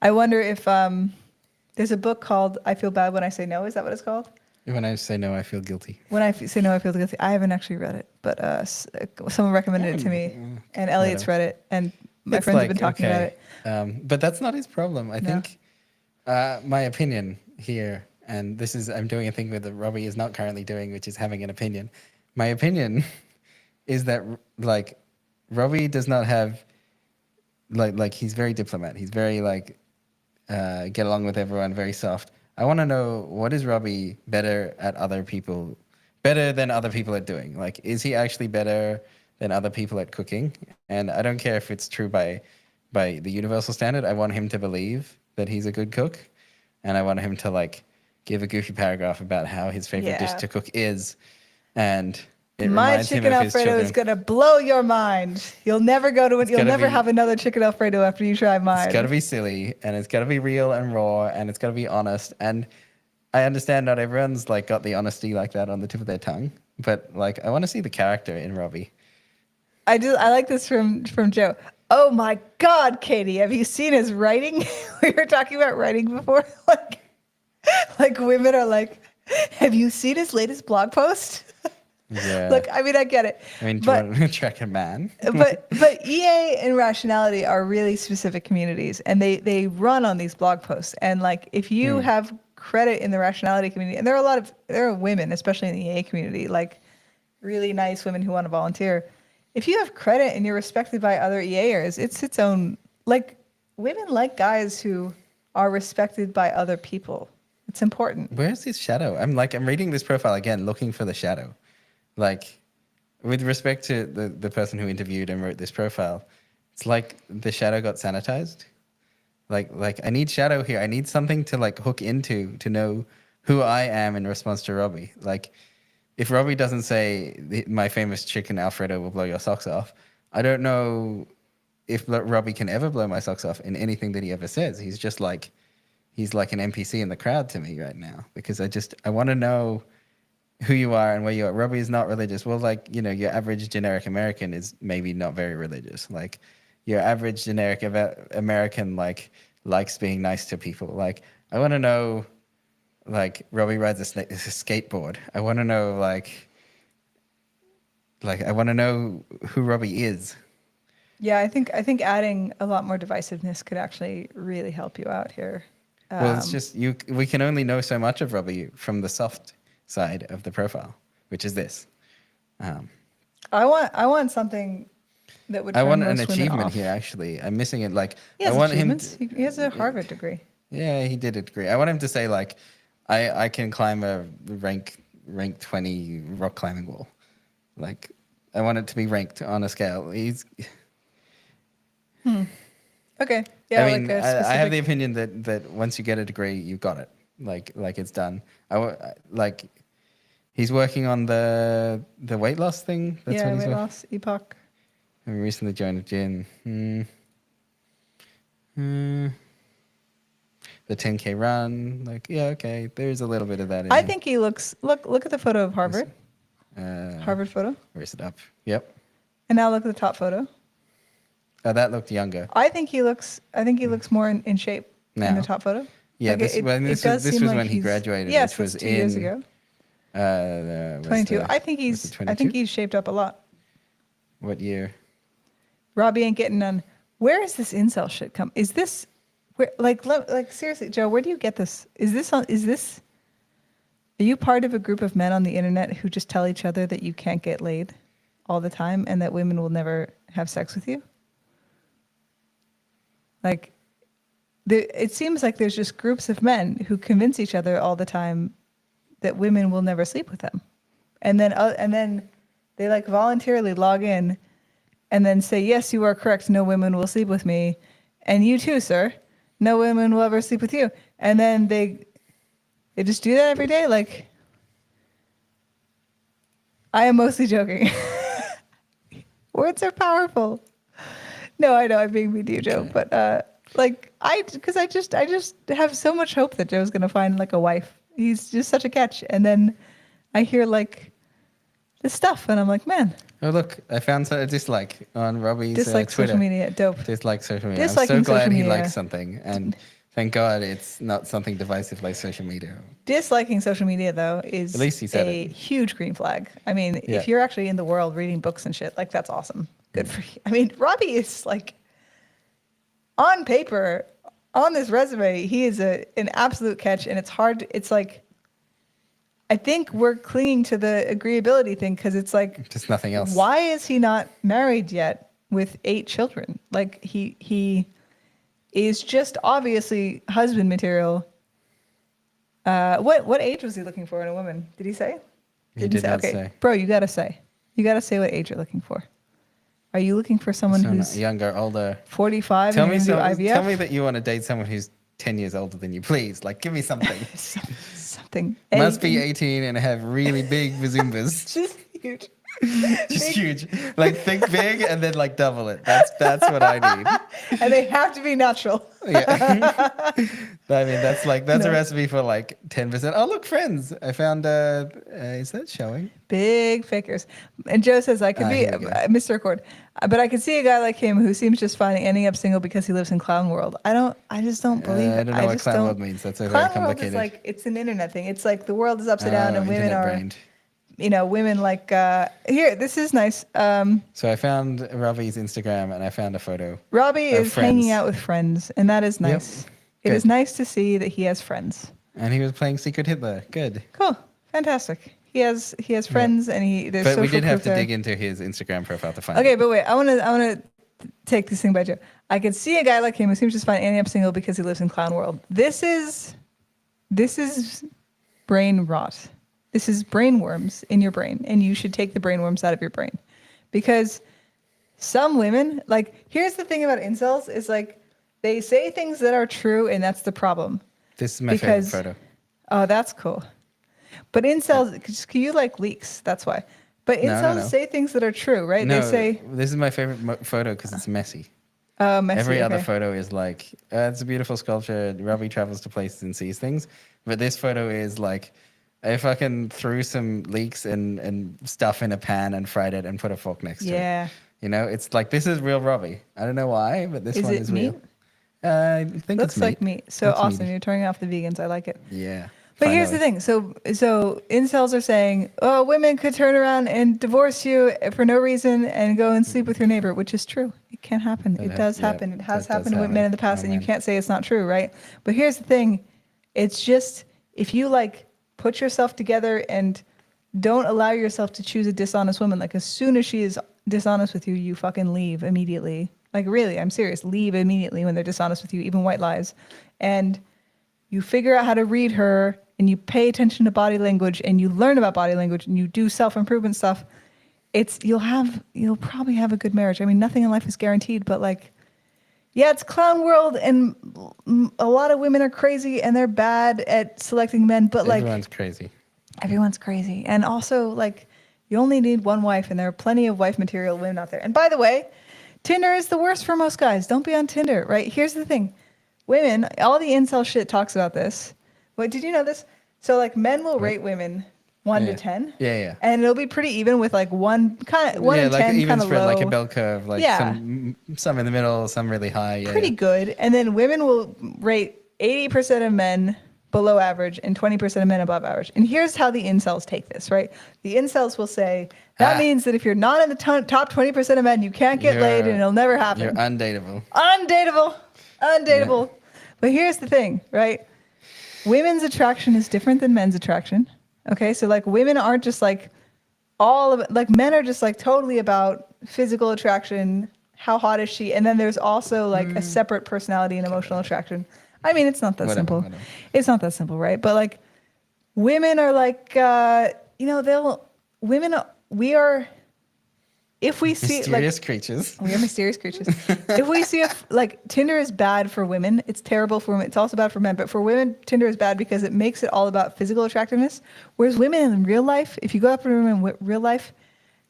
I wonder if there's a book called "I Feel Bad When I Say No." Is that what it's called? When I say no, I feel guilty. When I say no, I feel guilty. I haven't actually read it, but someone recommended it to me, and Elliot's Whatever. read it, and my It's friends have been like, talking about okay. it. But that's not his problem. I No. think my opinion here, and this is, I'm doing a thing that Robbie is not currently doing, which is having an opinion. My opinion is that, like, Robbie does not have, like he's very diplomat. He's very, like, get along with everyone, very soft. I want to know, what is Robbie better than other people at doing? Like, is he actually better than other people at cooking? And I don't care if it's true by the universal standard. I want him to believe that he's a good cook, and I want him to like give a goofy paragraph about how his favorite dish Yeah. to cook is, and it My reminds him chicken of his Alfredo is children. gonna blow your mind. You'll never go to it. It's You'll gotta never be have another chicken Alfredo after you try It's got to mine. be silly, and it's got to be real and raw, and it's got to be honest. And I understand not everyone's like got the honesty like that on the tip of their tongue, but like I want to see the character in Robbie. I like this from Joe. Oh my God, Katie, have you seen his writing? We were talking about writing before. Like women are like, have you seen his latest blog post? Yeah. Look, I mean, I get it, I mean, do you but want to track a man? but EA and Rationality are really specific communities, and they run on these blog posts. And like, if you have credit in the Rationality community, and there are women, especially in the EA community, like really nice women who want to volunteer. If you have credit and you're respected by other EAers, it's its own, like, women like guys who are respected by other people. It's important. Where's his shadow? I'm reading this profile again, looking for the shadow. Like, with respect to the person who interviewed and wrote this profile, it's like the shadow got sanitized. Like I need shadow here. I need something to like hook into to know who I am in response to Robbie. Like, if Robbie doesn't say my famous chicken Alfredo will blow your socks off, I don't know if Robbie can ever blow my socks off in anything that he ever says. He's just like, he's like an NPC in the crowd to me right now, because I want to know who you are and where you are. Robbie is not religious. Well, like, you know, your average generic American is maybe not very religious. Like, your average generic American like likes being nice to people. Like, I want to know, like, Robbie rides a skateboard. I want to know I want to know who Robbie is. Yeah, I think adding a lot more divisiveness could actually really help you out here. Well, it's just we can only know so much of Robbie from the soft side of the profile, which is this. I want something that would. I Turn want an most women achievement off. here. Actually, I'm missing it. Like, He I has want achievements. him. He has a Harvard degree. Yeah, he did a degree. I want him to say like, I can climb a rank 20 rock climbing wall. Like, I want it to be ranked on a scale. Okay. Yeah. I mean, like a I have specific- the opinion that once you get a degree, you got it. Like it's done. Like, he's working on the weight loss thing. That's yeah, what he's weight working. loss epoch. I recently joined a gym. The 10K run. Like, yeah, okay. There's a little bit of that in I him. think he looks. Look at the photo of Harvard. Harvard photo. Where's it up? Yep. And now look at the top photo. Oh, that looked younger. I think he looks more in shape in Now? the top photo. Yeah, Like, this does was seem like when he he's- graduated, Yes, which was that's 2 years in ago. was 22. the- I think was he's. it I think 22? he's shaped up a lot. What year? Robbie ain't getting none. Where is this incel shit come? Is this where? Like seriously, Joe, where do you get this? Is this? Are you part of a group of men on the internet who just tell each other that you can't get laid all the time and that women will never have sex with you? Like, it seems like there's just groups of men who convince each other all the time that women will never sleep with them, and then they like voluntarily log in and then say, yes, you are correct, no women will sleep with me, and you too, sir, no women will ever sleep with you, and then they just do that every day. Like, I am mostly joking. Words are powerful. No, I know I'm being mean to you, Joe, but because I just have so much hope that Joe's gonna find like a wife He's just such a catch. And then I hear like this stuff, and I'm like, man, Oh look, I found a dislike on Robbie's dislike Twitter. social media, dope. Dislike social media. I'm Disliking so glad social he media. likes something, and thank God it's not something divisive like social media. Disliking social media though is At least he said a it. huge green flag. I mean, Yeah. if you're actually in the world reading books and shit, like that's awesome. Good for you. I mean, Robbie is like on paper, on this resume, he is an absolute catch, and it's hard. It's like I think we're clinging to the agreeability thing because it's like Just nothing else. why is he not married yet with 8 children? Like he is just obviously husband material. What age was he looking for in a woman? Did he say? He did not say. Bro, you gotta say. You gotta say what age you're looking for. Are you looking for someone who's younger, older? 45 Tell and me, you're gonna do IVF? tell me that you want to date someone who's 10 years older than you, please. Like, give me something. Something. Must be Anything. 18 and have really big bazumbas. Just huge. Just huge. Like, think big and then, like, double it. That's what I need. And they have to be natural. Yeah. I mean, that's No. a recipe for like 10%. Oh, look, Friends. I found, is that showing? Big fakers. And Joe says, I could be here we go. Mr. Record, but I could see a guy like him who seems just fine ending up single because he lives in clown world. I just don't believe it. I don't know what just clown don't- world means. That's so very Clown world complicated. is like, it's an internet thing. It's like the world is upside down and women are, brained. women like, here, this is nice. So I found Robbie's Instagram and I found a photo. Robbie Of is hanging friends. out with friends, and that is nice. It Good. is nice to see that he has friends. And he was playing Secret Hitler. Good. Cool. Fantastic. He has friends, and there's But we social did have proof to there. dig into his Instagram profile to find Okay, it. but wait, I want to take this thing by Joe. I could see a guy like him who seems just fine ending up single because he lives in clown world. This is brain rot. This is brain worms in your brain, and you should take the brain worms out of your brain, because some women, like, here's the thing about incels is like they say things that are true, and that's the problem. This is my favorite Because- photo. Oh, that's cool. But incels, you like leaks. That's why. But No, incels no. say things that are true, right? No, They say, this is my favorite photo because it's messy. messy, Every other okay. photo is like, it's a beautiful sculpture. Robbie travels to places and sees things. But this photo is like, I fucking threw some leeks and stuff in a pan and fried it and put a fork next to it. Yeah. You know, it's like, this is real Robbie. I don't know why, but this Is one it is meat? real. I think Looks it's like meat. So Looks awesome. meaty. You're turning off the vegans. I like it. Yeah. But here's the thing. So incels are saying, oh, women could turn around and divorce you for no reason and go and sleep with your neighbor, which is true. It can happen. It does happen. It has happened to men in the past, and you can't say it's not true, right? But here's the thing. It's just, if you like put yourself together and don't allow yourself to choose a dishonest woman, like as soon as she is dishonest with you, you fucking leave immediately. Like really, I'm serious. Leave immediately when they're dishonest with you, even white lies. And you figure out how to read her, and you pay attention to body language, and you learn about body language, and you do self-improvement stuff. You'll probably have a good marriage. I mean, nothing in life is guaranteed, but like, yeah, it's clown world, and a lot of women are crazy and they're bad at selecting men, but like Everyone's crazy. everyone's crazy. And also, like, you only need one wife, and there are plenty of wife material women out there. And by the way, Tinder is the worst for most guys. Don't be on Tinder, right? Here's the thing. Women, all the incel shit talks about this. Wait, did you know this? So, like, men will rate women 1 to 10. Yeah, yeah. And it'll be pretty even with, like, 1 and like 10 even kind of spread, low. like a bell curve, like Yeah. some in the middle, some really high. Yeah, Pretty yeah. good. And then women will rate 80% of men below average and 20% of men above average. And here's how the incels take this, right? The incels will say, that means that if you're not in the top 20% of men, you can't get laid and it'll never happen. You're undateable. Undateable. But here's the thing, right? Women's attraction is different than men's attraction. Okay, so like women aren't just like all of it, like men are just like totally about physical attraction, how hot is she? And then there's also like a separate personality and emotional attraction. I mean, it's not that simple. Whatever. It's not that simple, right? But like women are like, we are, if we see Mysterious creatures. we are mysterious creatures. If we see like Tinder is bad for women, it's terrible for women. It's also bad for men. But for women, Tinder is bad because it makes it all about physical attractiveness. Whereas women in real life, if you go up to a woman in real life,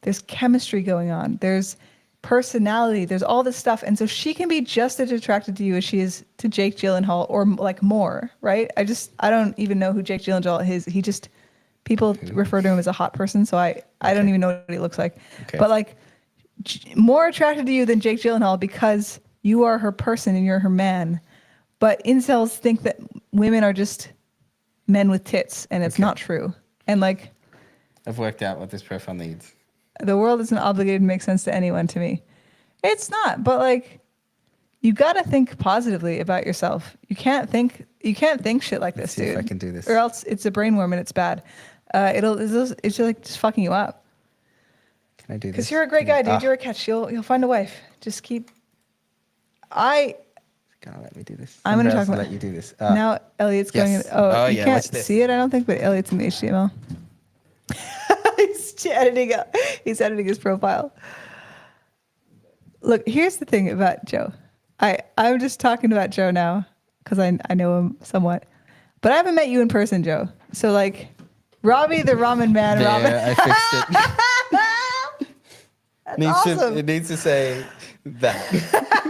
there's chemistry going on. There's personality. There's all this stuff. And so she can be just as attracted to you as she is to Jake Gyllenhaal or like more, right? I don't even know who Jake Gyllenhaal is. He just, people refer to him as a hot person. So I don't even know what he looks like. Okay. But like more attracted to you than Jake Gyllenhaal because you are her person and you're her man. But incels think that women are just men with tits, and it's not true. And like, I've worked out what this profile needs. the world isn't obligated to make sense to anyone. To me, it's not. But like, you gotta think positively about yourself. You can't think shit like Let's this, see dude. if I can do this. Or else it's a brain worm and it's bad. It's just like just fucking you up. Can I do this? Because you're a great guy, dude. You're a catch. You'll find a wife. Just keep. Can't let me do this. I'm going to talk Somebody else will about let you do this. now. Elliot's yes. going. Oh, you yeah, can't watch this. see it. I don't think, but Elliot's in the HTML. He's editing his profile. Look, here's the thing about Joe. I'm just talking about Joe now because I know him somewhat, but I haven't met you in person, Joe. So like, Robbie the ramen man. There, Ramen. I fixed it. That's awesome. It needs to say that.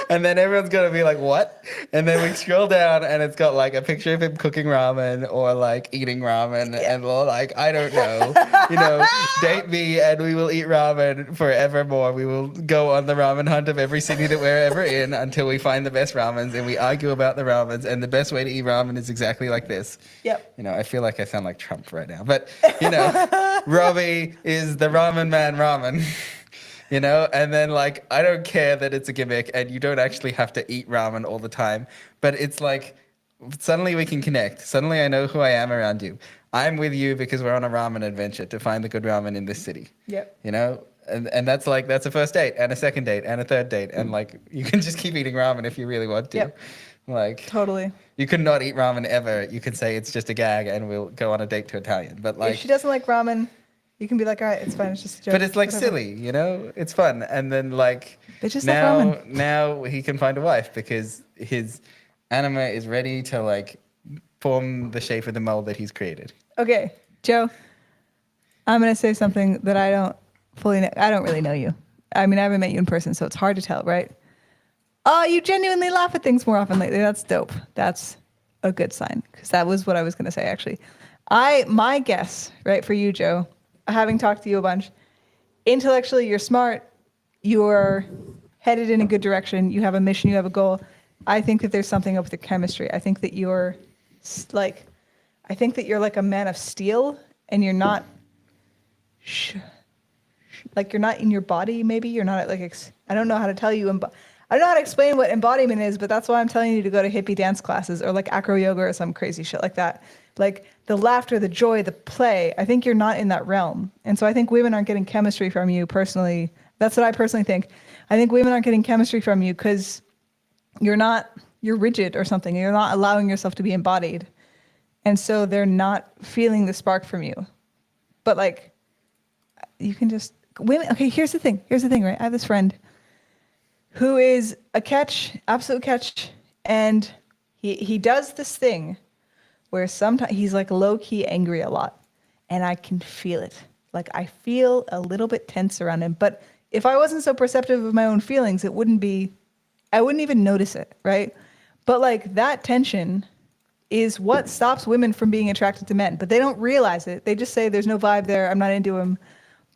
And then everyone's going to be like, what? And then we scroll down and it's got like a picture of him cooking ramen or like eating ramen and like, I don't know, date me and we will eat ramen forevermore. We will go on the ramen hunt of every city that we're ever in until we find the best ramens and we argue about the ramens. And the best way to eat ramen is exactly like this. Yep. I feel like I sound like Trump right now, but Robi is the ramen man ramen. And then like, I don't care that it's a gimmick and you don't actually have to eat ramen all the time, but it's like, suddenly we can connect. Suddenly I know who I am around you. I'm with you because we're on a ramen adventure to find the good ramen in this city. Yep. And that's a first date and a second date and a third date. And like, you can just keep eating ramen if you really want to. Yep. Like, Totally. you could not eat ramen ever. You can say it's just a gag and we'll go on a date to Italian. But like, if she doesn't like ramen, you can be like, all right, it's fine. It's just a joke. but it's like whatever. silly, it's fun. And then like Bitches love ramen. now he can find a wife because his anima is ready to like form the shape of the mold that he's created. Okay, Joe, I'm going to say something that I don't fully know. I don't really know you. I mean, I haven't met you in person, so it's hard to tell, right? Oh, you genuinely laugh at things more often lately. That's dope. That's a good sign because that was what I was going to say, actually. My guess, right, for you, Joe, having talked to you a bunch, intellectually, you're smart. You're headed in a good direction. You have a mission. You have a goal. I think that there's something up with the chemistry. I think that you're like a man of steel, and you're not you're not in your body. Maybe you're not like I don't know how to tell you. I don't know how to explain what embodiment is, but that's why I'm telling you to go to hippie dance classes or like acro yoga or some crazy shit like that. Like the laughter, the joy, the play. I think you're not in that realm. And so I think women aren't getting chemistry from you personally. That's what I personally think. I think women aren't getting chemistry from you because you're rigid or something. You're not allowing yourself to be embodied. And so they're not feeling the spark from you. But like, you can just, women, okay, here's the thing, right? I have this friend who is a catch, absolute catch. And he does this thing where sometimes he's like low-key angry a lot, and I can feel it. Like I feel a little bit tense around him. But if I wasn't so perceptive of my own feelings, I wouldn't even notice it, right? But like that tension is what stops women from being attracted to men. But they don't realize it. They just say there's no vibe there, I'm not into him.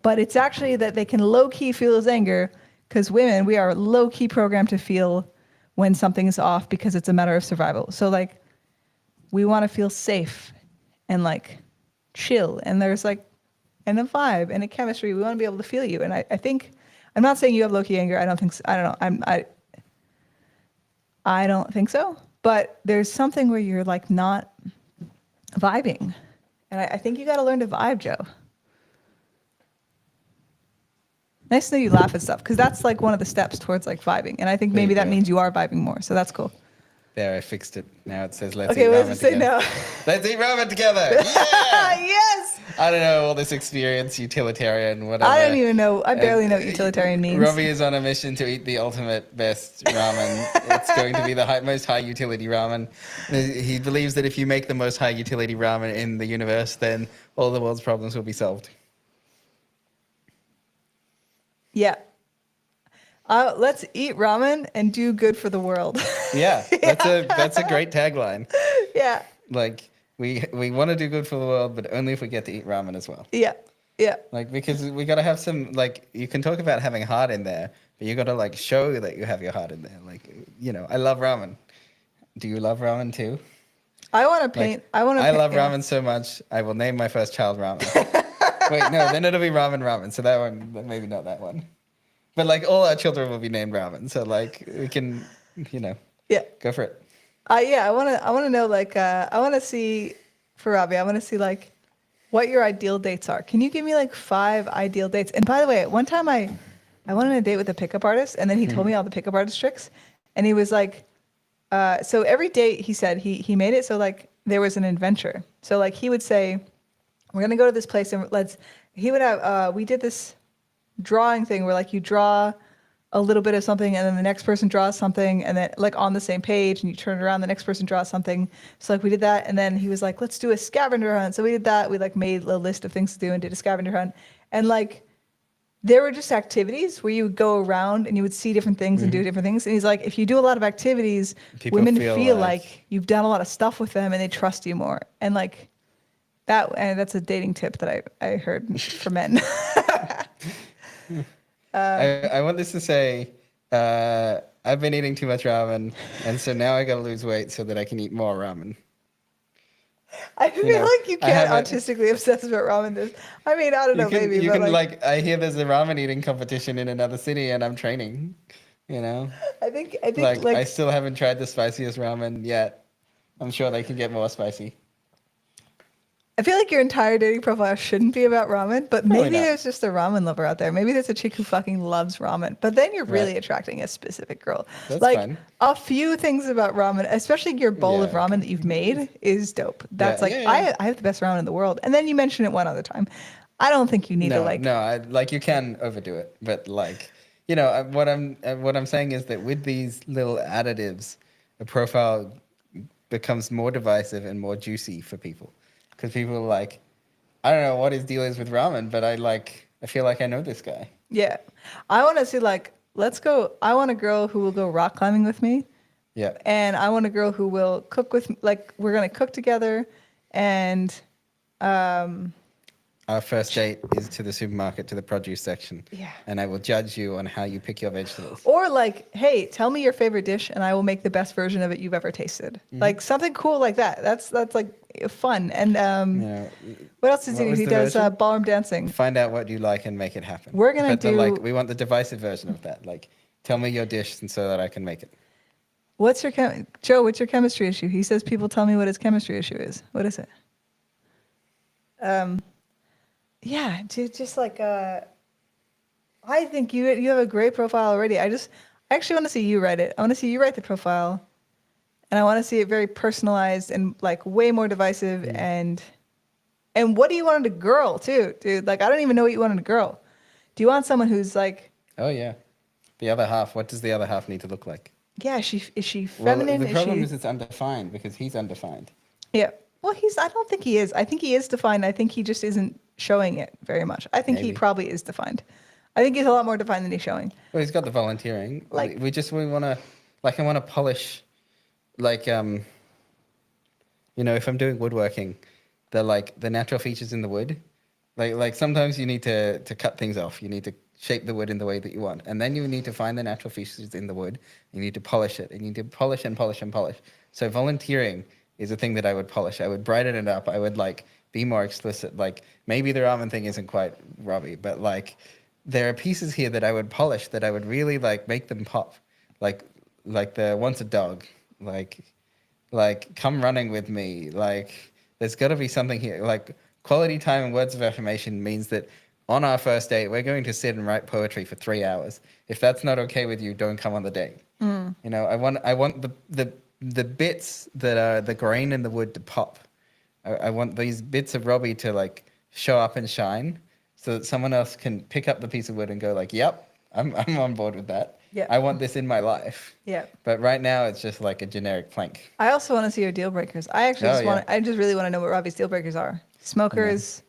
But it's actually that they can low-key feel his anger, because women, we are low-key programmed to feel when something is off because it's a matter of survival. So like, we want to feel safe and like chill, and there's like a vibe and a chemistry. We want to be able to feel you. And I think, I'm not saying you have low-key anger. I don't think so. I don't know. I don't think so. But there's something where you're like not vibing. And I think you got to learn to vibe, Joe. Nice to know you laugh at stuff, because that's like one of the steps towards like vibing. And I think maybe that means you are vibing more. So that's cool. There, I fixed it. Now it says let's eat Okay, what ramen does it say together. now? Let's eat ramen together. Yeah! Yes! I don't know all this experience, utilitarian, whatever. I don't even know. I barely know what utilitarian means. Robbie is on a mission to eat the ultimate best ramen. It's going to be the most high utility ramen. He believes that if you make the most high utility ramen in the universe, then all the world's problems will be solved. Yeah. Let's eat ramen and do good for the world. Yeah, that's a great tagline. Yeah. Like we want to do good for the world, but only if we get to eat ramen as well. Yeah. Yeah. Like because we gotta have some like you can talk about having heart in there, but you gotta like show that you have your heart in there. Like I love ramen. Do you love ramen too? I want to paint. I love yeah. ramen so much. I will name my first child ramen. Wait, no, then it'll be ramen. So that one, maybe not that one. But like all our children will be named ramen. So like we can, Yeah. go for it. Yeah. I want to know like I want to see for Robbie. I want to see like what your ideal dates are. Can you give me like 5 ideal dates? And by the way, one time I went on a date with a pickup artist, and then he told me all the pickup artist tricks, and he was like, so every date he said he made it so like there was an adventure. So like he would say, we're gonna go to this place and he would have we did this drawing thing where like you draw a little bit of something and then the next person draws something and then like on the same page and you turn it around, the next person draws something. So like we did that, and then he was like, let's do a scavenger hunt. So we did that. We like made a list of things to do and did a scavenger hunt. And like there were just activities where you would go around and you would see different things and do different things. And he's like, if you do a lot of activities, women feel like you've done a lot of stuff with them and they trust you more. And like that's a dating tip that I heard for men. I want this to say, I've been eating too much ramen, and so now I gotta lose weight so that I can eat more ramen. I feel like you can't autistically obsess about ramen. I mean, I don't know, maybe. You but can like, I hear there's a ramen eating competition in another city, and I'm training. I think like I still haven't tried the spiciest ramen yet. I'm sure they can get more spicy. I feel like your entire dating profile shouldn't be about ramen, but Probably maybe not. there's just a ramen lover out there. Maybe there's a chick who fucking loves ramen, but then you're really attracting a specific girl. That's like fine. a few things about ramen, especially your bowl of Yeah. ramen that you've made, is dope. That's Yeah. I have the best ramen in the world. And then you mention it one other time. I don't think you need to like. No, like you can overdo it, but like what I'm saying is that with these little additives, a profile becomes more divisive and more juicy for people, because people are like, I don't know what his deal is with ramen, but I feel like I know this guy. Yeah, I want to see like let's go. I want a girl who will go rock climbing with me. Yeah. And I want a girl who will cook with me. Like we're gonna cook together, and Our first date is to the supermarket, to the produce section. Yeah. And I will judge you on how you pick your vegetables. or like, hey, tell me your favorite dish, and I will make the best version of it you've ever tasted. Like something cool like that. That's like fun. And what else does he do? He does ballroom dancing. Find out what you like and make it happen. We're gonna do. We want the divisive version of that. Like, tell me your dish and so that I can make it. What's your Joe? What's your chemistry issue? He says people tell me what his chemistry issue is. What is it? Yeah, dude, just like I think you have a great profile already. I actually want to see you write it. I want to see you write the profile, and I want to see it very personalized and like way more divisive. And what do you want in a girl too, dude? Like I don't even know what you want in a girl. Do you want someone who's like? Oh yeah, the other half. What does the other half need to look like? Yeah, is she feminine? Well, the problem is it's undefined because he's undefined. Yeah. Well, I don't think he is. I think he is defined. I think he just isn't showing it very much. I think he probably is defined. I think he's a lot more defined than he's showing. Well, he's got the volunteering. Like we want to, like I want to polish, like if I'm doing woodworking, the natural features in the wood, like sometimes you need to cut things off. You need to shape the wood in the way that you want, and then you need to find the natural features in the wood. You need to polish it, and you need to polish and polish and polish. So volunteering is a thing that I would polish. I would brighten it up. I would like be more explicit. Like maybe the ramen thing isn't quite Robbie, but like there are pieces here that I would polish, that I would really like make them pop. Like the once a dog, like come running with me. Like there's got to be something here. Like quality time and words of affirmation means that on our first date, we're going to sit and write poetry for 3 hours. If that's not okay with you, don't come on the date. I want the bits that are the grain in the wood to pop. I want these bits of Robbie to like show up and shine, so that someone else can pick up the piece of wood and go like, "Yep, I'm on board with that. Yeah. I want this in my life." Yeah. But right now it's just like a generic plank. I also want to see your deal breakers. I just really want to know what Robbie's deal breakers are. Smokers,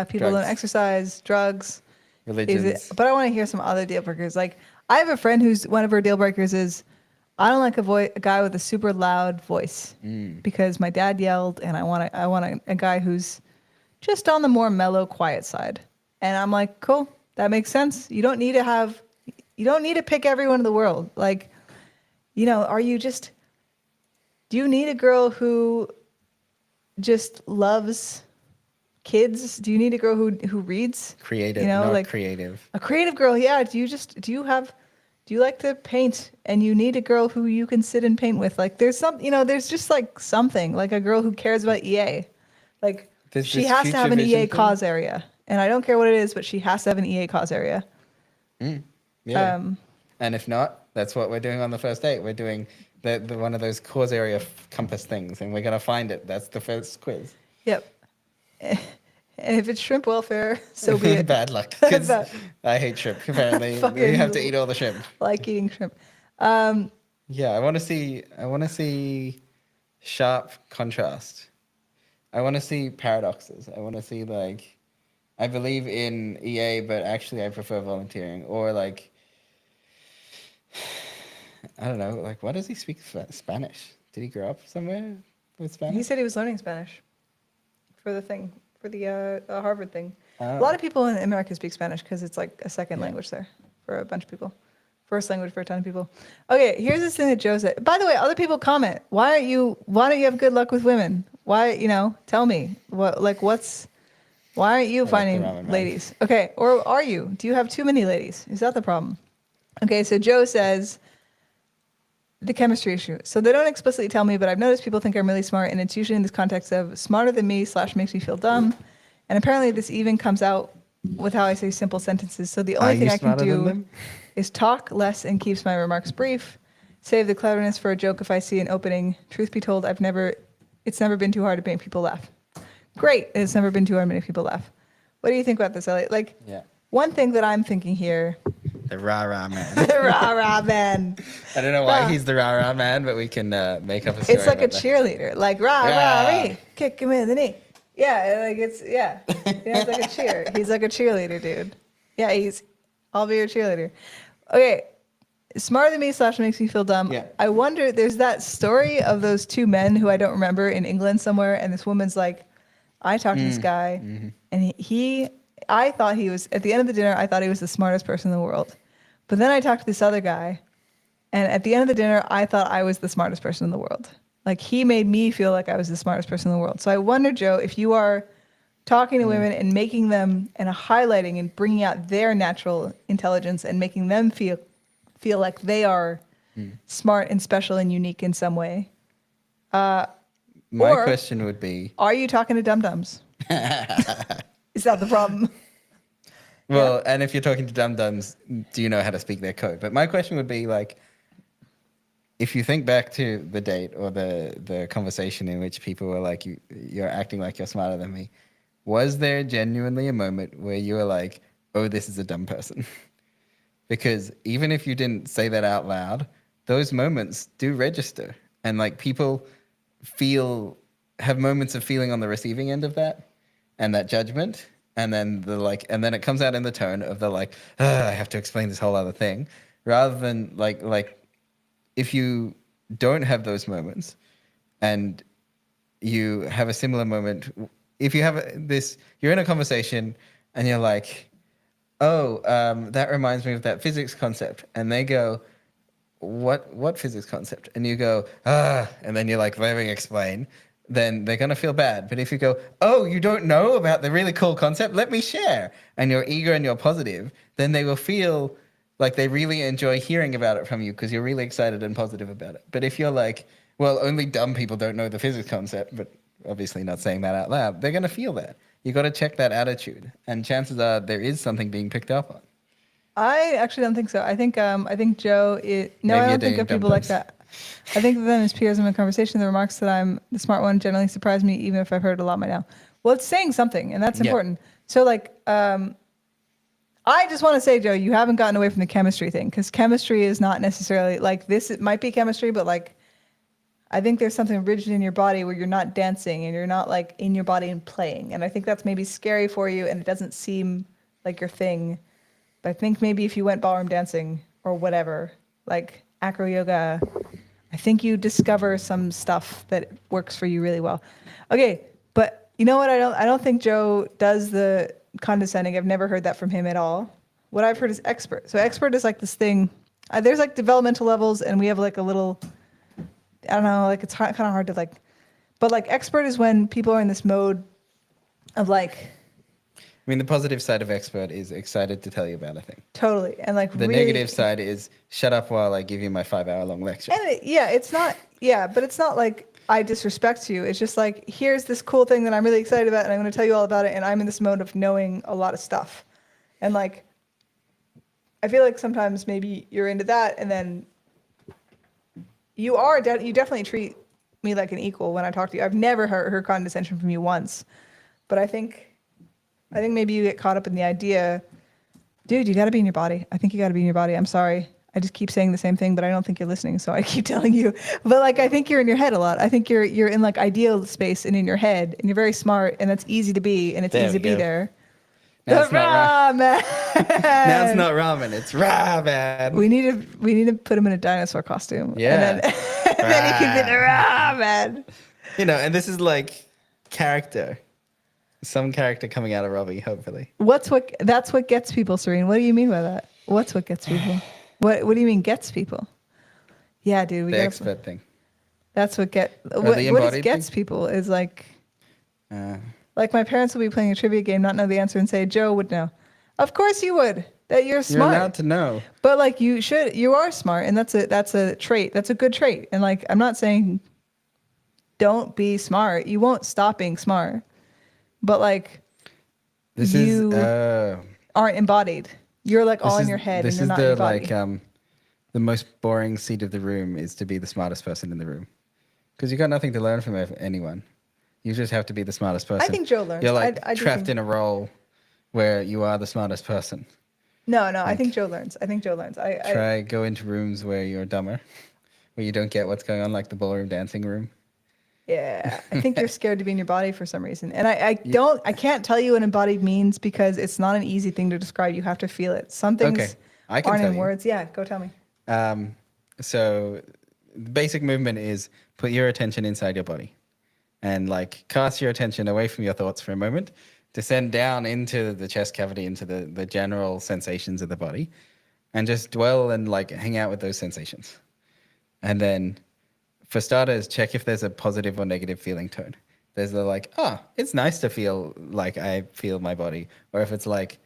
people who don't exercise, drugs, religions. but I want to hear some other deal breakers. Like I have a friend who's one of her deal breakers is I don't like a guy with a super loud voice because my dad yelled, and I want a guy who's just on the more mellow, quiet side. And I'm like, cool, that makes sense. You don't need to pick everyone in the world. Like, do you need a girl who just loves kids? Do you need a girl who reads? Creative, Like not creative. a creative girl. Yeah. Do you like to paint and you need a girl who you can sit and paint with? Like there's just like something like a girl who cares about EA. Like There's she this has to future have an vision EA thing. cause area. And I don't care what it is, but she has to have an EA cause area. Yeah. Um, And if not, that's what we're doing on the first date. We're doing the one of those cause area compass things, and we're gonna find it. That's the first quiz. Yep. And if it's shrimp welfare, so be it. Bad luck, because Bad- I hate shrimp. Apparently, you Fucking have to eat all the shrimp. like eating shrimp. Yeah, I want to see sharp contrast. I want to see paradoxes. I want to see like, I believe in EA, but actually I prefer volunteering. Or like, I don't know, like why does he speak Spanish? Did he grow up somewhere with Spanish? He said he was learning Spanish for the Harvard thing. A Oh. lot of people in America speak Spanish because it's like a second Yeah. language there for a bunch of people. First language for a ton of people. Okay, here's this thing that Joe said. By the way, other people comment. Why don't you have good luck with women? Why, tell me. Why aren't you I like the finding ramen man. ladies? Okay, or are you? Do you have too many ladies? Is that the problem? Okay, so Joe says the chemistry issue. So they don't explicitly tell me, but I've noticed people think I'm really smart, and it's usually in this context of smarter than me / makes me feel dumb. And apparently this even comes out with how I say simple sentences. So the Are only you thing I can smarter than do them? is talk less and keeps my remarks brief. Save the cleverness for a joke if I see an opening. Truth be told, it's never been too hard to make people laugh. Great, it's never been too hard to make people laugh. What do you think about this, Elliot? Like, Yeah. one thing that I'm thinking here, The rah-rah man. the rah-rah man. I don't know why Rah. he's the rah-rah man, but we can make up a story It's like a about that. cheerleader, like rah Yeah. rah rah, kick him in the knee. Yeah, like it's it's like a cheer. He's like a cheerleader, dude. Yeah, I'll be your cheerleader. Okay, smarter than me / makes me feel dumb. Yeah. I wonder. There's that story of those two men who I don't remember in England somewhere, and this woman's like, I talked to this guy, and I thought he was at the end of the dinner. I thought he was the smartest person in the world, but then I talked to this other guy. And at the end of the dinner, I thought I was the smartest person in the world. Like he made me feel like I was the smartest person in the world. So I wonder, Joe, if you are talking to women and making them and highlighting and bringing out their natural intelligence and making them feel like they are smart and special and unique in some way. My Or- question would be, Are you talking to dum-dums? Is that the problem? well, and if you're talking to dum-dums, do you know how to speak their code? But my question would be like, if you think back to the date or the conversation in which people were like, you're acting like you're smarter than me, was there genuinely a moment where you were like, oh, this is a dumb person? Because even if you didn't say that out loud, those moments do register. And like people have moments of feeling on the receiving end of that and that judgment. And then and then it comes out in the tone of the like, I have to explain this whole other thing, rather than like if you don't have those moments and you have a similar moment, if you have you're in a conversation and you're like, oh, that reminds me of that physics concept. And they go, what physics concept? And you go, and then you're like, let me explain. Then they're going to feel bad. But if you go, oh, you don't know about the really cool concept? Let me share. And you're eager and you're positive, then they will feel like they really enjoy hearing about it from you because you're really excited and positive about it. But if you're like, well, only dumb people don't know the physics concept, but obviously not saying that out loud, they're going to feel that. You got to check that attitude. And chances are there is something being picked up on. I actually don't think so. I think Joe is, no, Maybe I you're don't think dating of people like dum-dums. that. I think of them as peers in a conversation. The remarks that I'm the smart one generally surprise me, even if I've heard it a lot by now. Well, it's saying something, and that's Yeah. important. So, like, I just want to say, Joe, you haven't gotten away from the chemistry thing because chemistry is not necessarily like this. It might be chemistry, but like, I think there's something rigid in your body where you're not dancing and you're not like in your body and playing. And I think that's maybe scary for you, and it doesn't seem like your thing. But I think maybe if you went ballroom dancing, or whatever, like acro yoga, I think you discover some stuff that works for you really well. Okay, but you know what? I don't think Joe does the condescending. I've never heard that from him at all. What I've heard is expert. So expert is like this thing. There's like developmental levels, and we have like a little. I don't know. Like it's kind of hard to like, but like expert is when people are in this mode of like. I mean, the positive side of expert is excited to tell you about a thing. Totally, and like The really, negative side is shut up while I give you my 5-hour-long lecture. and it's not. Yeah, but it's not like I disrespect you. It's just like, here's this cool thing that I'm really excited about, and I'm going to tell you all about it. And I'm in this mode of knowing a lot of stuff, and like, I feel like sometimes maybe you're into that, and then you definitely treat me like an equal when I talk to you. I've never heard condescension from you once, but I think maybe you get caught up in the idea, dude, you got to be in your body. I think you got to be in your body. I'm sorry. I just keep saying the same thing, but I don't think you're listening, so I keep telling you. But like, I think you're in your head a lot. I think you're in like ideal space and in your head, and you're very smart, and that's easy to be, and it's There easy we to be go. there. Now it's not ramen. Now it's not ramen, it's ramen. We need to put him in a dinosaur costume. Yeah. And then, and then he can be the ramen. You know, and this is like character. Some character coming out of Robi, hopefully. That's what gets people, Serene. What do you mean by that? What's what gets people? What do you mean gets people? Yeah, dude. The expert thing. That's what the what embodied gets thing? people is like Uh, my parents will be playing a trivia game, not know the answer, and say Joe would know. Of course you would. That you're you're smart. allowed to know. But like you are smart, and that's a trait. That's a good trait. And like I'm not saying don't be smart. You won't stop being smart. But like This you is aren't embodied. You're like all this in is- your head, and This you're is not in the your body. like the most boring seat of the room is to be the smartest person in the room, because you got nothing to learn from anyone. You just have to be the smartest person. I think Joe learns. You're like I do trapped think- in a role where you are the smartest person. No, I think Joe learns. Try go into rooms where you're dumber, where you don't get what's going on, like the ballroom dancing room. Yeah, I think you're scared to be in your body for some reason. And I can't tell you what embodied means because it's not an easy thing to describe. You have to feel it. Some things Okay, I can aren't tell in you. words. Yeah, go tell me. So the basic movement is put your attention inside your body and like cast your attention away from your thoughts for a moment, descend down into the chest cavity, into the general sensations of the body, and just dwell and like hang out with those sensations. And then for starters, check if there's a positive or negative feeling tone. There's the like, it's nice to feel like I feel my body. Or if it's like,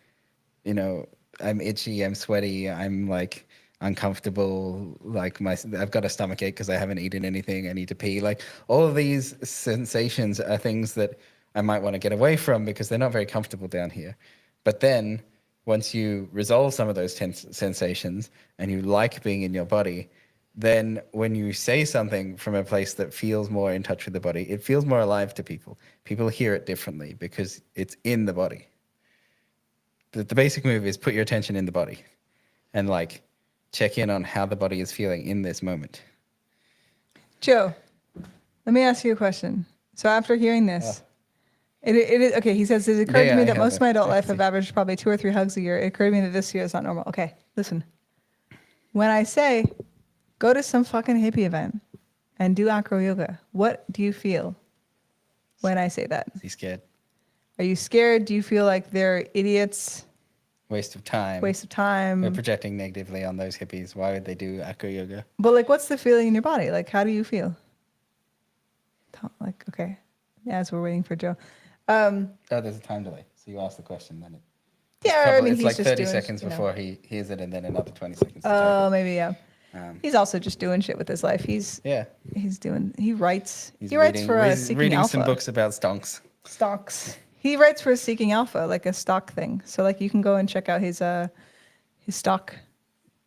you know, I'm itchy, I'm sweaty, I'm like uncomfortable, like I've got a stomach ache because I haven't eaten anything, I need to pee. Like all of these sensations are things that I might want to get away from because they're not very comfortable down here. But then once you resolve some of those sensations and you like being in your body, then when you say something from a place that feels more in touch with the body, it feels more alive to people. People hear it differently because it's in the body. The basic move is put your attention in the body and like check in on how the body is feeling in this moment. Joe, let me ask you a question. So after hearing this, it is okay. He says, it occurred to me that most of my adult life I've averaged probably 2 or 3 hugs a year. It occurred to me that this year is not normal. Okay, listen. When I say go to some fucking hippie event and do acro yoga, what do you feel when I say that? Is he scared? Are you scared? Do you feel like they're idiots? Waste of time. Waste of time? They're projecting negatively on those hippies. Why would they do acro yoga? But like, what's the feeling in your body? Like, how do you feel? Like, okay, as we're waiting for Joe. Oh, there's a time delay. So you ask the question, then Yeah, I mean, it's he's like just 30 doing, seconds you know. before he hears it, and then another 20 seconds. Oh, maybe, yeah. Um, He's also just doing shit with his life. He writes. He's He writes reading, for Seeking reading Alpha. some books about stonks. Stocks. He writes for Seeking Alpha, like a stock thing. So like you can go and check out his stock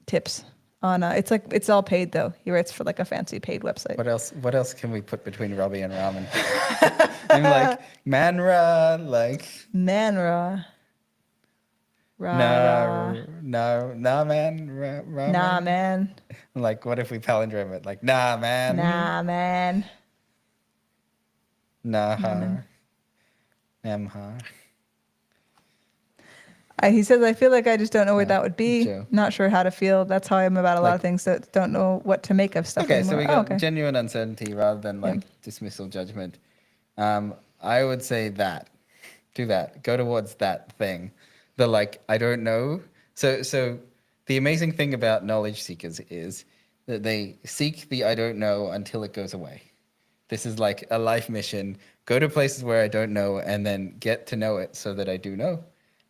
tips on it's all paid though. He writes for like a fancy paid website. What else can we put between Robbie and ramen? I'm like manra, like Manra. nah man, ramen. Nah, man. Like what if we palindrome it? Like nah man. Nah, man. Nah. Namha. He says, I feel like I just don't know where Yeah, that would be. sure. Not sure how to feel. That's how I am about a lot of Like, things that don't know what to make of stuff okay, so anymore. we Oh, got okay. genuine uncertainty rather than Yeah. like dismissal judgment. I would say that. Do that. Go towards that thing. The like, I don't know. So the amazing thing about knowledge seekers is that they seek the I don't know until it goes away. This is like a life mission. Go to places where I don't know and then get to know it so that I do know.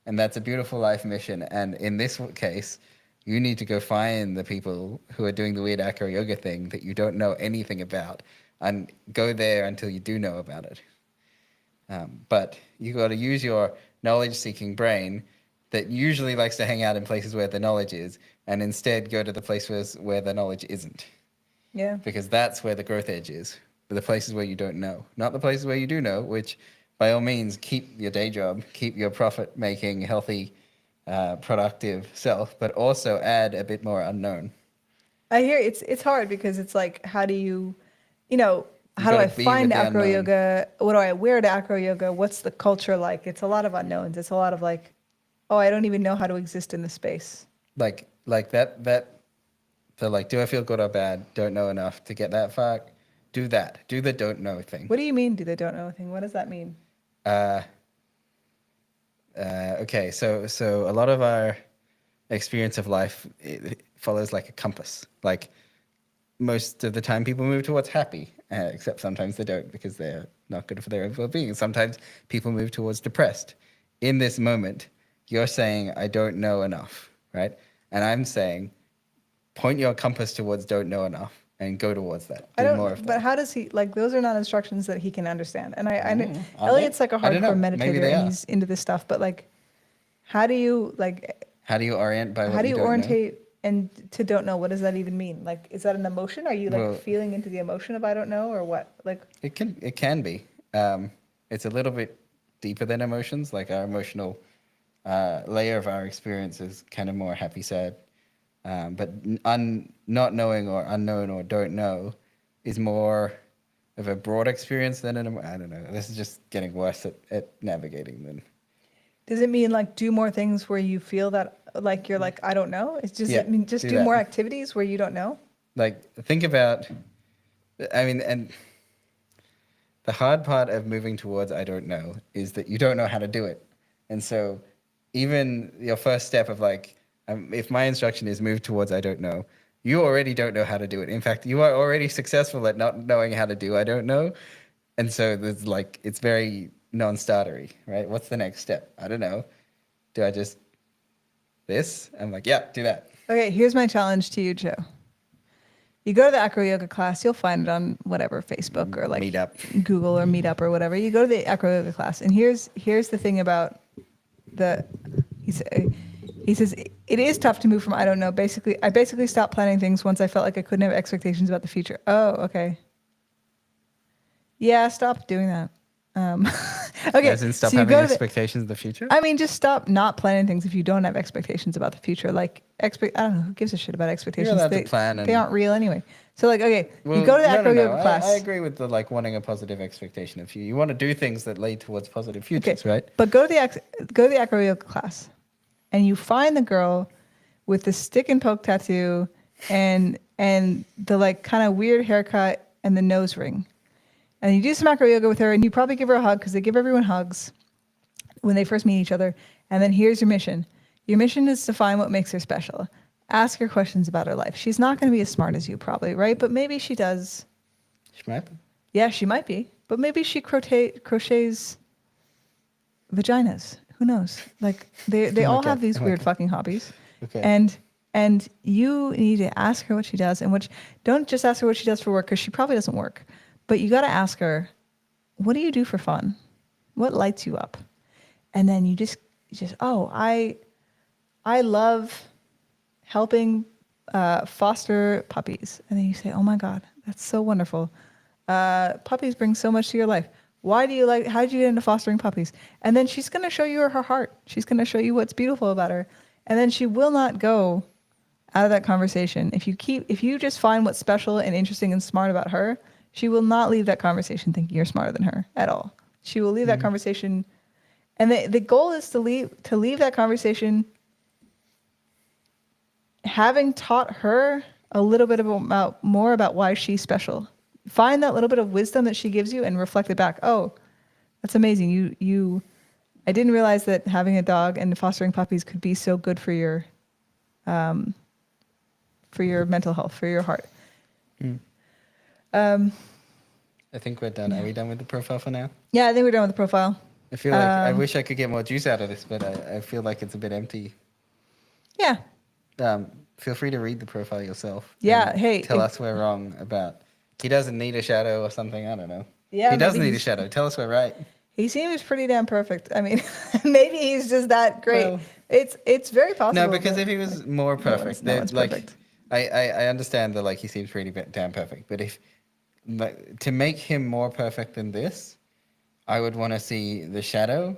And that's a beautiful life mission. And in this case, you need to go find the people who are doing the weird acro yoga thing that you don't know anything about and go there until you do know about it. But you got to use your knowledge-seeking brain that usually likes to hang out in places where the knowledge is, and instead go to the places where the knowledge isn't, Yeah. because that's where the growth edge is. The places where you don't know, not the places where you do know. Which, by all means, keep your day job, keep your profit-making, healthy, productive self, but also add a bit more unknown. I hear it's hard because it's like, how do you, you know, You how do got I to be with find the acro unknown. yoga? What do I wear to acro yoga? What's the culture like? It's a lot of unknowns. It's a lot of like, oh, I don't even know how to exist in this space. Like that. So like, do I feel good or bad? Don't know enough to get that far. Do that. Do the don't know thing. What do you mean? Do they don't know a thing? What does that mean? Uh, okay, so a lot of our experience of life, it follows like a compass. Like most of the time, people move towards happy, except sometimes they don't because they're not good for their own well-being. Sometimes people move towards depressed. In this moment, you're saying, I don't know enough, right? And I'm saying, point your compass towards don't know enough and go towards that. I Do don't, more of but that. how does he, like, those are not instructions that he can understand. And Are Elliot's they? like a I don't hardcore know. Maybe meditator they and are. he's into this stuff, but like, how do you, like, How do you orient by how what do you you don't know? orientate and to don't know? What does that even mean? Like, is that an emotion? Are you like Well, feeling into the emotion of I don't know or what? Like, it can be. It's a little bit deeper than emotions. Like our emotional layer of our experience is kind of more happy, sad. But not knowing or unknown or don't know is more of a broad experience than I don't know. This is just getting worse at navigating than. does it mean like do more things where you feel that like you're like, I don't know? Does Yeah, it mean just do do more that. activities where you don't know? Like think about. I mean, and the hard part of moving towards I don't know is that you don't know how to do it. And so even your first step of like, if my instruction is move towards I don't know, you already don't know how to do it. In fact, you are already successful at not knowing how to do I don't know. And so there's like, it's very non-startery, right? What's the next step? I don't know. Do I just this? I'm like, yeah, do that. Okay, here's my challenge to you, Joe. You go to the acro yoga class, you'll find it on whatever, Facebook or like Meetup. Google or Meetup or whatever. You go to the acro yoga class, and here's the thing about the he, say, he says it is tough to move from I don't know. I basically stopped planning things once I felt like I couldn't have expectations about the future. Oh, okay. Yeah, stop doing that. Okay, As in stop so you having go to the, expectations of the future? I mean, just stop not planning things if you don't have expectations about the future. Like, I don't know, who gives a shit about expectations? allowed to plan They and- aren't real anyway. So, like, okay, Well, you go to the no, acro no, yoga no. class. I agree with the like wanting a positive expectation of you. You want to do things that lead towards positive Okay, futures, right? but go to the acro yoga class, and you find the girl with the stick and poke tattoo, and the like kind of weird haircut and the nose ring, and you do some acro yoga with her, and you probably give her a hug because they give everyone hugs when they first meet each other. And then here's your mission. Your mission is to find what makes her special. Ask her questions about her life. She's not going to be as smart as you probably, right? But maybe she does. Schmap. Yeah, she might be. But maybe she crochets vaginas. Who knows? Like they all Okay, have these weird okay. fucking hobbies. Okay. And you need to ask her what she does, and don't just ask her what she does for work because she probably doesn't work. But you got to ask her, what do you do for fun? What lights you up? And then you just oh, I love helping foster puppies. And then you say, oh my God, that's so wonderful. Puppies bring so much to your life. How did you get into fostering puppies? And then she's going to show you her heart. She's going to show you what's beautiful about her. And then she will not go out of that conversation. If you just find what's special and interesting and smart about her, she will not leave that conversation thinking you're smarter than her at all. She will leave that conversation And the goal is to leave that conversation having taught her a little bit about more about why she's special. Find that little bit of wisdom that she gives you and reflect it back. Oh, that's amazing. I didn't realize that having a dog and fostering puppies could be so good for your mental health, for your heart. Mm. Um, I think we're done. Are we done with the profile for now? yeah, I think we're done with the profile. I feel like I wish I could get more juice out of this, but I feel like it's a bit empty. Yeah. Feel free to read the profile yourself. Yeah. Hey. Tell us we're wrong about he doesn't need a shadow or something. I don't know. Yeah. He does need a shadow. Tell us we're right. He seems pretty damn perfect. I mean, maybe he's just that great. Well, it's very possible. No, because if he was more perfect, no one's like perfect. I understand that like he seems pretty damn perfect, but if like, to make him more perfect than this, I would want to see the shadow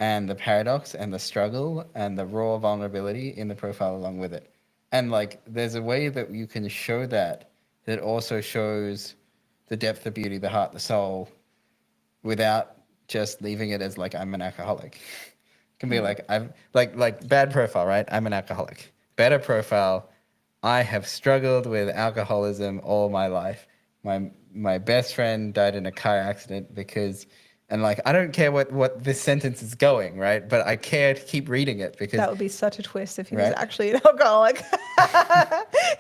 and the paradox and the struggle and the raw vulnerability in the profile along with it. And like there's a way that you can show that also shows the depth of beauty, the heart, the soul, without just leaving it as like I'm an alcoholic. It can be like I'm like bad profile, right? I'm an alcoholic. Better profile, I have struggled with alcoholism all my life. My best friend died in a car accident because, and like I don't care what this sentence is going, right? But I care to keep reading it because that would be such a twist if he right? was actually an alcoholic.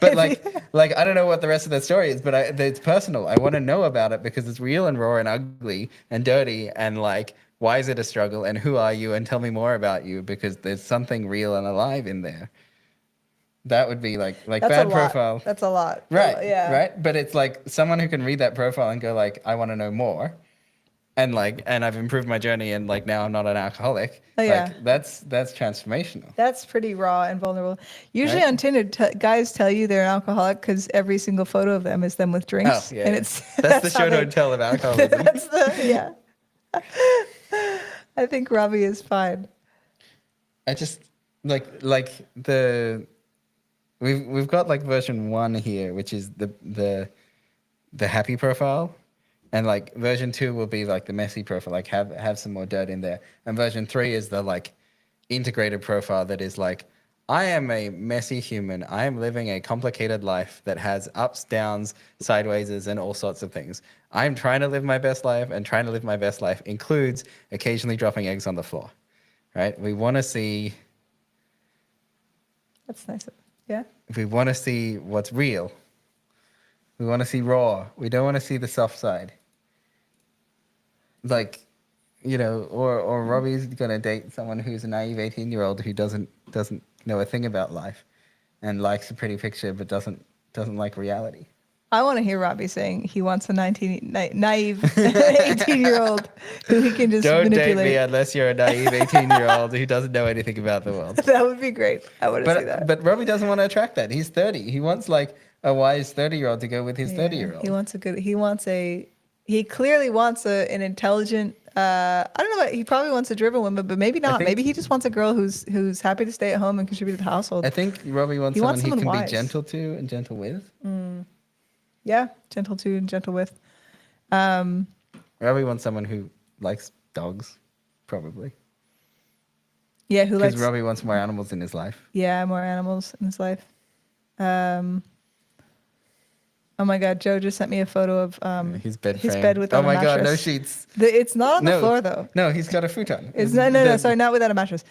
But like I don't know what the rest of that story is, but it's personal. I want to know about it because it's real and raw and ugly and dirty and like why is it a struggle and who are you and tell me more about you because there's something real and alive in there. That would be like That's bad a lot. profile. That's a lot. Right. Yeah. Right. But it's like someone who can read that profile and go like, I want to know more. And I've improved my journey and like now I'm not an alcoholic. Oh, yeah. Like that's transformational. That's pretty raw and vulnerable. Usually Right? on Tinder, guys tell you they're an alcoholic because every single photo of them is them with drinks. Oh, yeah. And yeah. it's That's the how show they- don't tell of alcoholism. That's yeah. I think Robbie is fine. I just we've got like version 1 here, which is the happy profile, and like version 2 will be like the messy profile, like have some more dirt in there, and version 3 is the like integrated profile that is like I am a messy human. I am living a complicated life that has ups, downs, sidewayses, and all sorts of things. I'm trying to live my best life, and trying to live my best life includes occasionally dropping eggs on the floor, right? We want to see. That's nice. Yeah. We want to see what's real. We want to see raw. We don't want to see the soft side. Like, you know, or Robbie's gonna date someone who's a naive 18-year-old who doesn't know a thing about life, and likes a pretty picture but doesn't like reality. I want to hear Robbie saying he wants a naive 18-year-old who he can just Don't manipulate. date me unless you're a naive 18-year-old who doesn't know anything about the world. That would be great. I want to see that. But Robbie doesn't want to attract that. He's 30. He wants like a wise 30-year-old to go with his 30-year-old. He clearly wants an intelligent, I don't know, he probably wants a driven woman, but maybe not. Maybe he just wants a girl who's happy to stay at home and contribute to the household. I think Robbie wants He wants someone he someone can wise. be gentle to and gentle with. Yeah, gentle to and gentle with. Robbie wants someone who likes dogs, probably. Yeah, who Because likes Robbie wants more animals in his life. more animals in his life. Oh my God, Joe just sent me a photo of His bed his frame. bed with oh on a my God, no mattress. sheets. It's not on the floor though. No, he's got a futon. It's no, sorry, not without a mattress.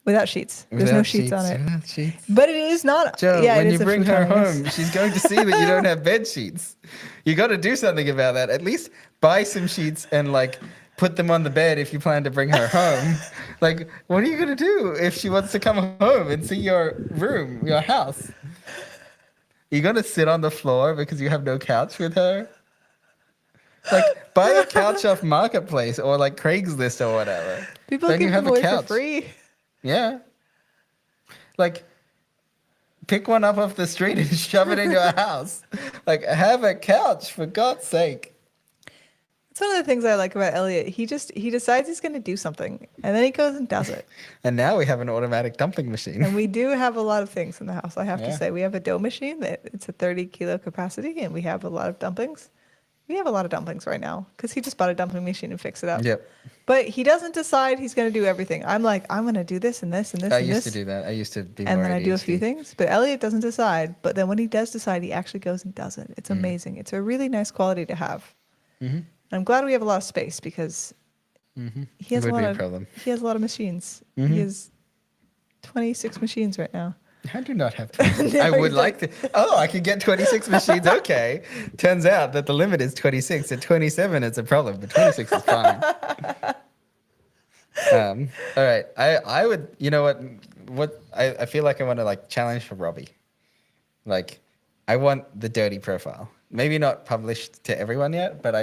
Without sheets. There's no sheets on it. Without sheets. But it is not. Joe, yeah, when it you is a bring her futon, yes. home, she's going to see that you don't have bed sheets. You got to do something about that. At least buy some sheets and like put them on the bed if you plan to bring her home. Like, what are you going to do if she wants to come home and see your room, your house? You going to sit on the floor because you have no couch with her? Like, buy a couch off Marketplace or like Craigslist or whatever. People Then give you have them a away for couch. free. Yeah. Like, pick one up off the street and shove it in your house. Like, have a couch, for God's sake. That's one of the things I like about Elliot. He decides he's going to do something, and then he goes and does it. And now we have an automatic dumping machine. And we do have a lot of things in the house, I have to Yeah. say. We have a dough machine that it's a 30-kilo capacity, and we have a lot of dumplings. We have a lot of dumplings right now because he just bought a dumpling machine and fixed it up. Yep. But he doesn't decide he's going to do everything. I'm like, I'm going to do this and this and this I and used this. to do that. I used to be And more then I do a few ADHD. things. But Elliot doesn't decide. But then when he does decide, he actually goes and does it. It's amazing. It's a really nice quality to have. Mm-hmm. I'm glad we have a lot of space because he has Would a lot be a of problem. he has a lot of machines. Mhm. He has 26 machines right now. I do not have 26. No, I you would like to. Oh, I could get 26 machines. Okay. Turns out that the limit is 26. At 27, it's a problem, but 26 is fine. All right. I would, you know what I feel like I want to like challenge for Robbie. Like, I want the dirty profile. Maybe not published to everyone yet, but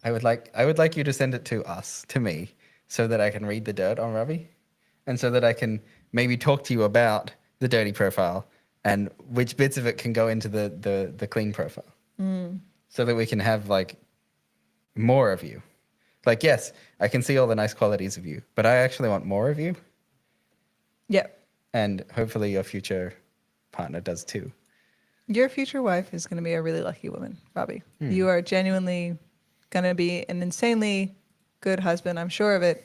I would like you to send it to us, to me, so that I can read the dirt on Robbie, and so that I can maybe talk to you about the dirty profile and which bits of it can go into the clean profile, so that we can have like more of you. Like, yes, I can see all the nice qualities of you, but I actually want more of you, Yep. and hopefully your future partner does too. Your future wife is going to be a really lucky woman, Robbie. You are genuinely going to be an insanely good husband. I'm sure of it.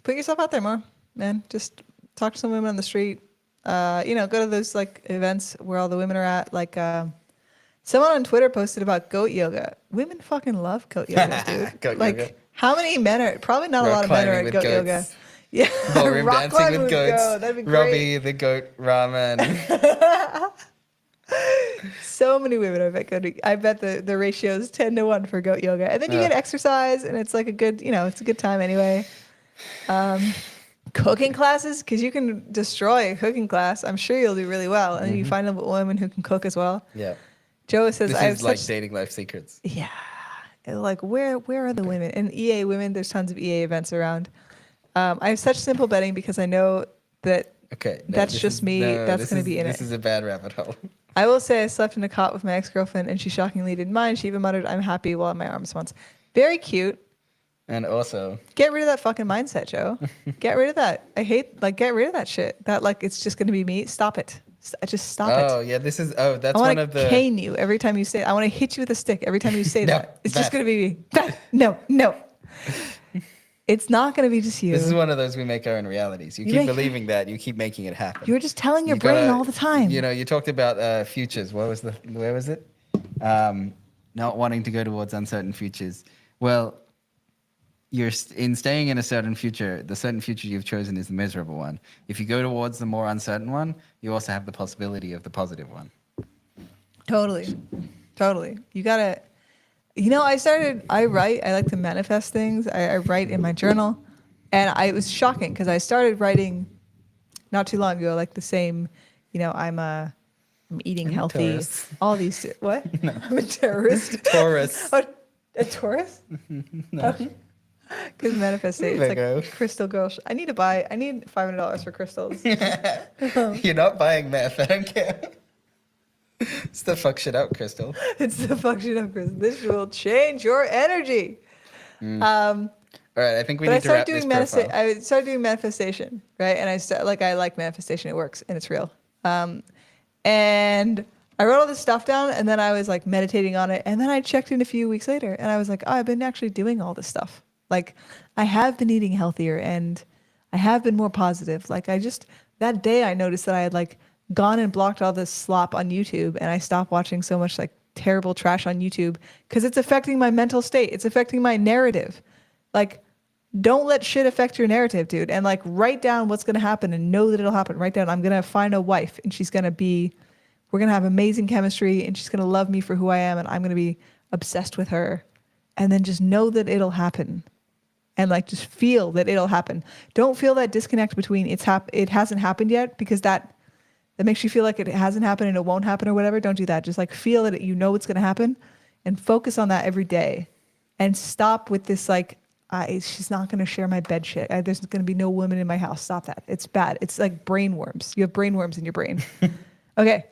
Put yourself out there more, man. Just talk to some women on the street. Go to those like events where all the women are at. Like someone on Twitter posted about goat yoga. Women fucking love goat yoga, dude. Goat like, yoga. how many men are? Probably not a Rock lot of men are climbing at with goat goats. yoga. Yeah, Ballroom rock dancing climbing with goats. goat. That'd be great. Robbie the goat ramen. So many women I bet the ratio is 10 to 1 for goat yoga. And then you get exercise and it's like a good, it's a good time anyway. Cooking classes, because you can destroy a cooking class. I'm sure you'll do really well. And then you find a woman who can cook as well. Yeah. Joe says, This I have is like such... dating life secrets. Yeah. Like, where are the women? And EA women, there's tons of EA events around. I have such simple betting because I know that Okay. that's just me. That's going to be in This it. is a bad rabbit hole. I will say I slept in a cot with my ex-girlfriend and she shockingly didn't mind. She even muttered, I'm happy while in my arms once. Very cute. And also, Get rid of that fucking mindset, Joe. Get rid of that. Get rid of that shit. That, like, it's just going to be me. Stop it. Just stop it. oh yeah, that's I one want of to the. cane you every time you say it. I want to hit you with a stick every time you say No, that. It's just that. going to be me. That. No. It's not going to be just you. This is one of those we make our own realities. You keep believing that, you keep making it happen. You're just telling your You brain gotta- all the time. You talked about futures. Where was it? Not wanting to go towards uncertain futures. Well, in staying in a certain future, the certain future you've chosen is the miserable one. If you go towards the more uncertain one, you also have the possibility of the positive one. Totally. You gotta, I write, I like to manifest things. I write in my journal. And it was shocking because I started writing not too long ago, like the same, I'm eating healthy. Taurus. All these, what? No. I'm a terrorist. Taurus. Oh, a Taurus? No. Because manifestation, Virgo. it's like crystal girl. I need $500 for crystals. You're not buying meth. I don't care. It's the fuck shit up, Crystal. It's the function of crystal. This will change your energy. All right, I think we But I need to wrap started this doing profile. I started doing manifestation, right? And I like manifestation. It works and it's real. And I wrote all this stuff down, and then I was like meditating on it, and then I checked in a few weeks later, and I was like, oh, I've been actually doing all this stuff. Like, I have been eating healthier, and I have been more positive. Like, that day I noticed that I had like gone and blocked all this slop on YouTube, and I stopped watching so much like terrible trash on YouTube because it's affecting my mental state. It's affecting my narrative. Like, don't let shit affect your narrative, dude. And like, write down what's going to happen and know that it'll happen. Write down, I'm going to find a wife and we're going to have amazing chemistry and she's going to love me for who I am and I'm going to be obsessed with her. And then just know that it'll happen. And like, just feel that it'll happen. Don't feel that disconnect between it hasn't happened yet, because that makes you feel like it hasn't happened and it won't happen or whatever. Don't do that. Just like feel that it's going to happen and focus on that every day and stop with this like, she's not going to share my bed shit. There's going to be no women in my house. Stop that. It's bad. It's like brain worms. You have brain worms in your brain. Okay.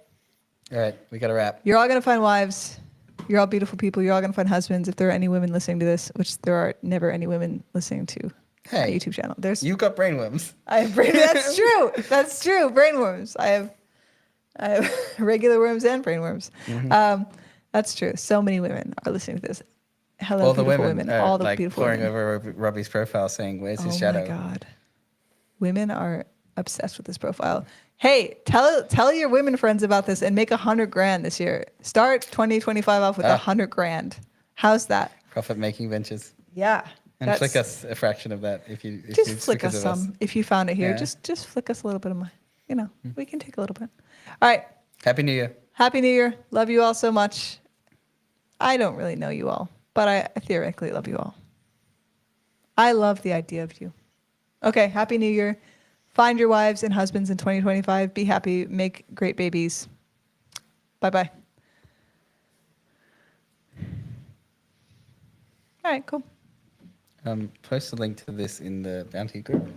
All right, we got to wrap. You're all going to find wives. You're all beautiful people. You're all going to find husbands. If there are any women listening to this, which there are never any women listening to my YouTube channel. You got brainworms. I have that's true. That's true. Brain worms. I have regular worms and brain worms. That's true. So many women are listening to this. Hello, All the beautiful women women. All the like beautiful pouring women. over Robbie's profile saying, "Where's his Oh shadow?" my God. Women are obsessed with this profile. Hey, tell your women friends about this and make 100 grand this year. Start 2025 off with 100 grand. How's that? Profit making ventures. Yeah. And flick us a fraction of that if Just it's flick because us of us. some. If you found it here, Yeah. just flick us a little bit of my, we can take a little bit. All right. Happy New Year. Happy New Year. Love you all so much. I don't really know you all, but I theoretically love you all. I love the idea of you. Okay. Happy New Year. Find your wives and husbands in 2025. Be happy. Make great babies. Bye-bye. All right, cool. Post a link to this in the Bounty group.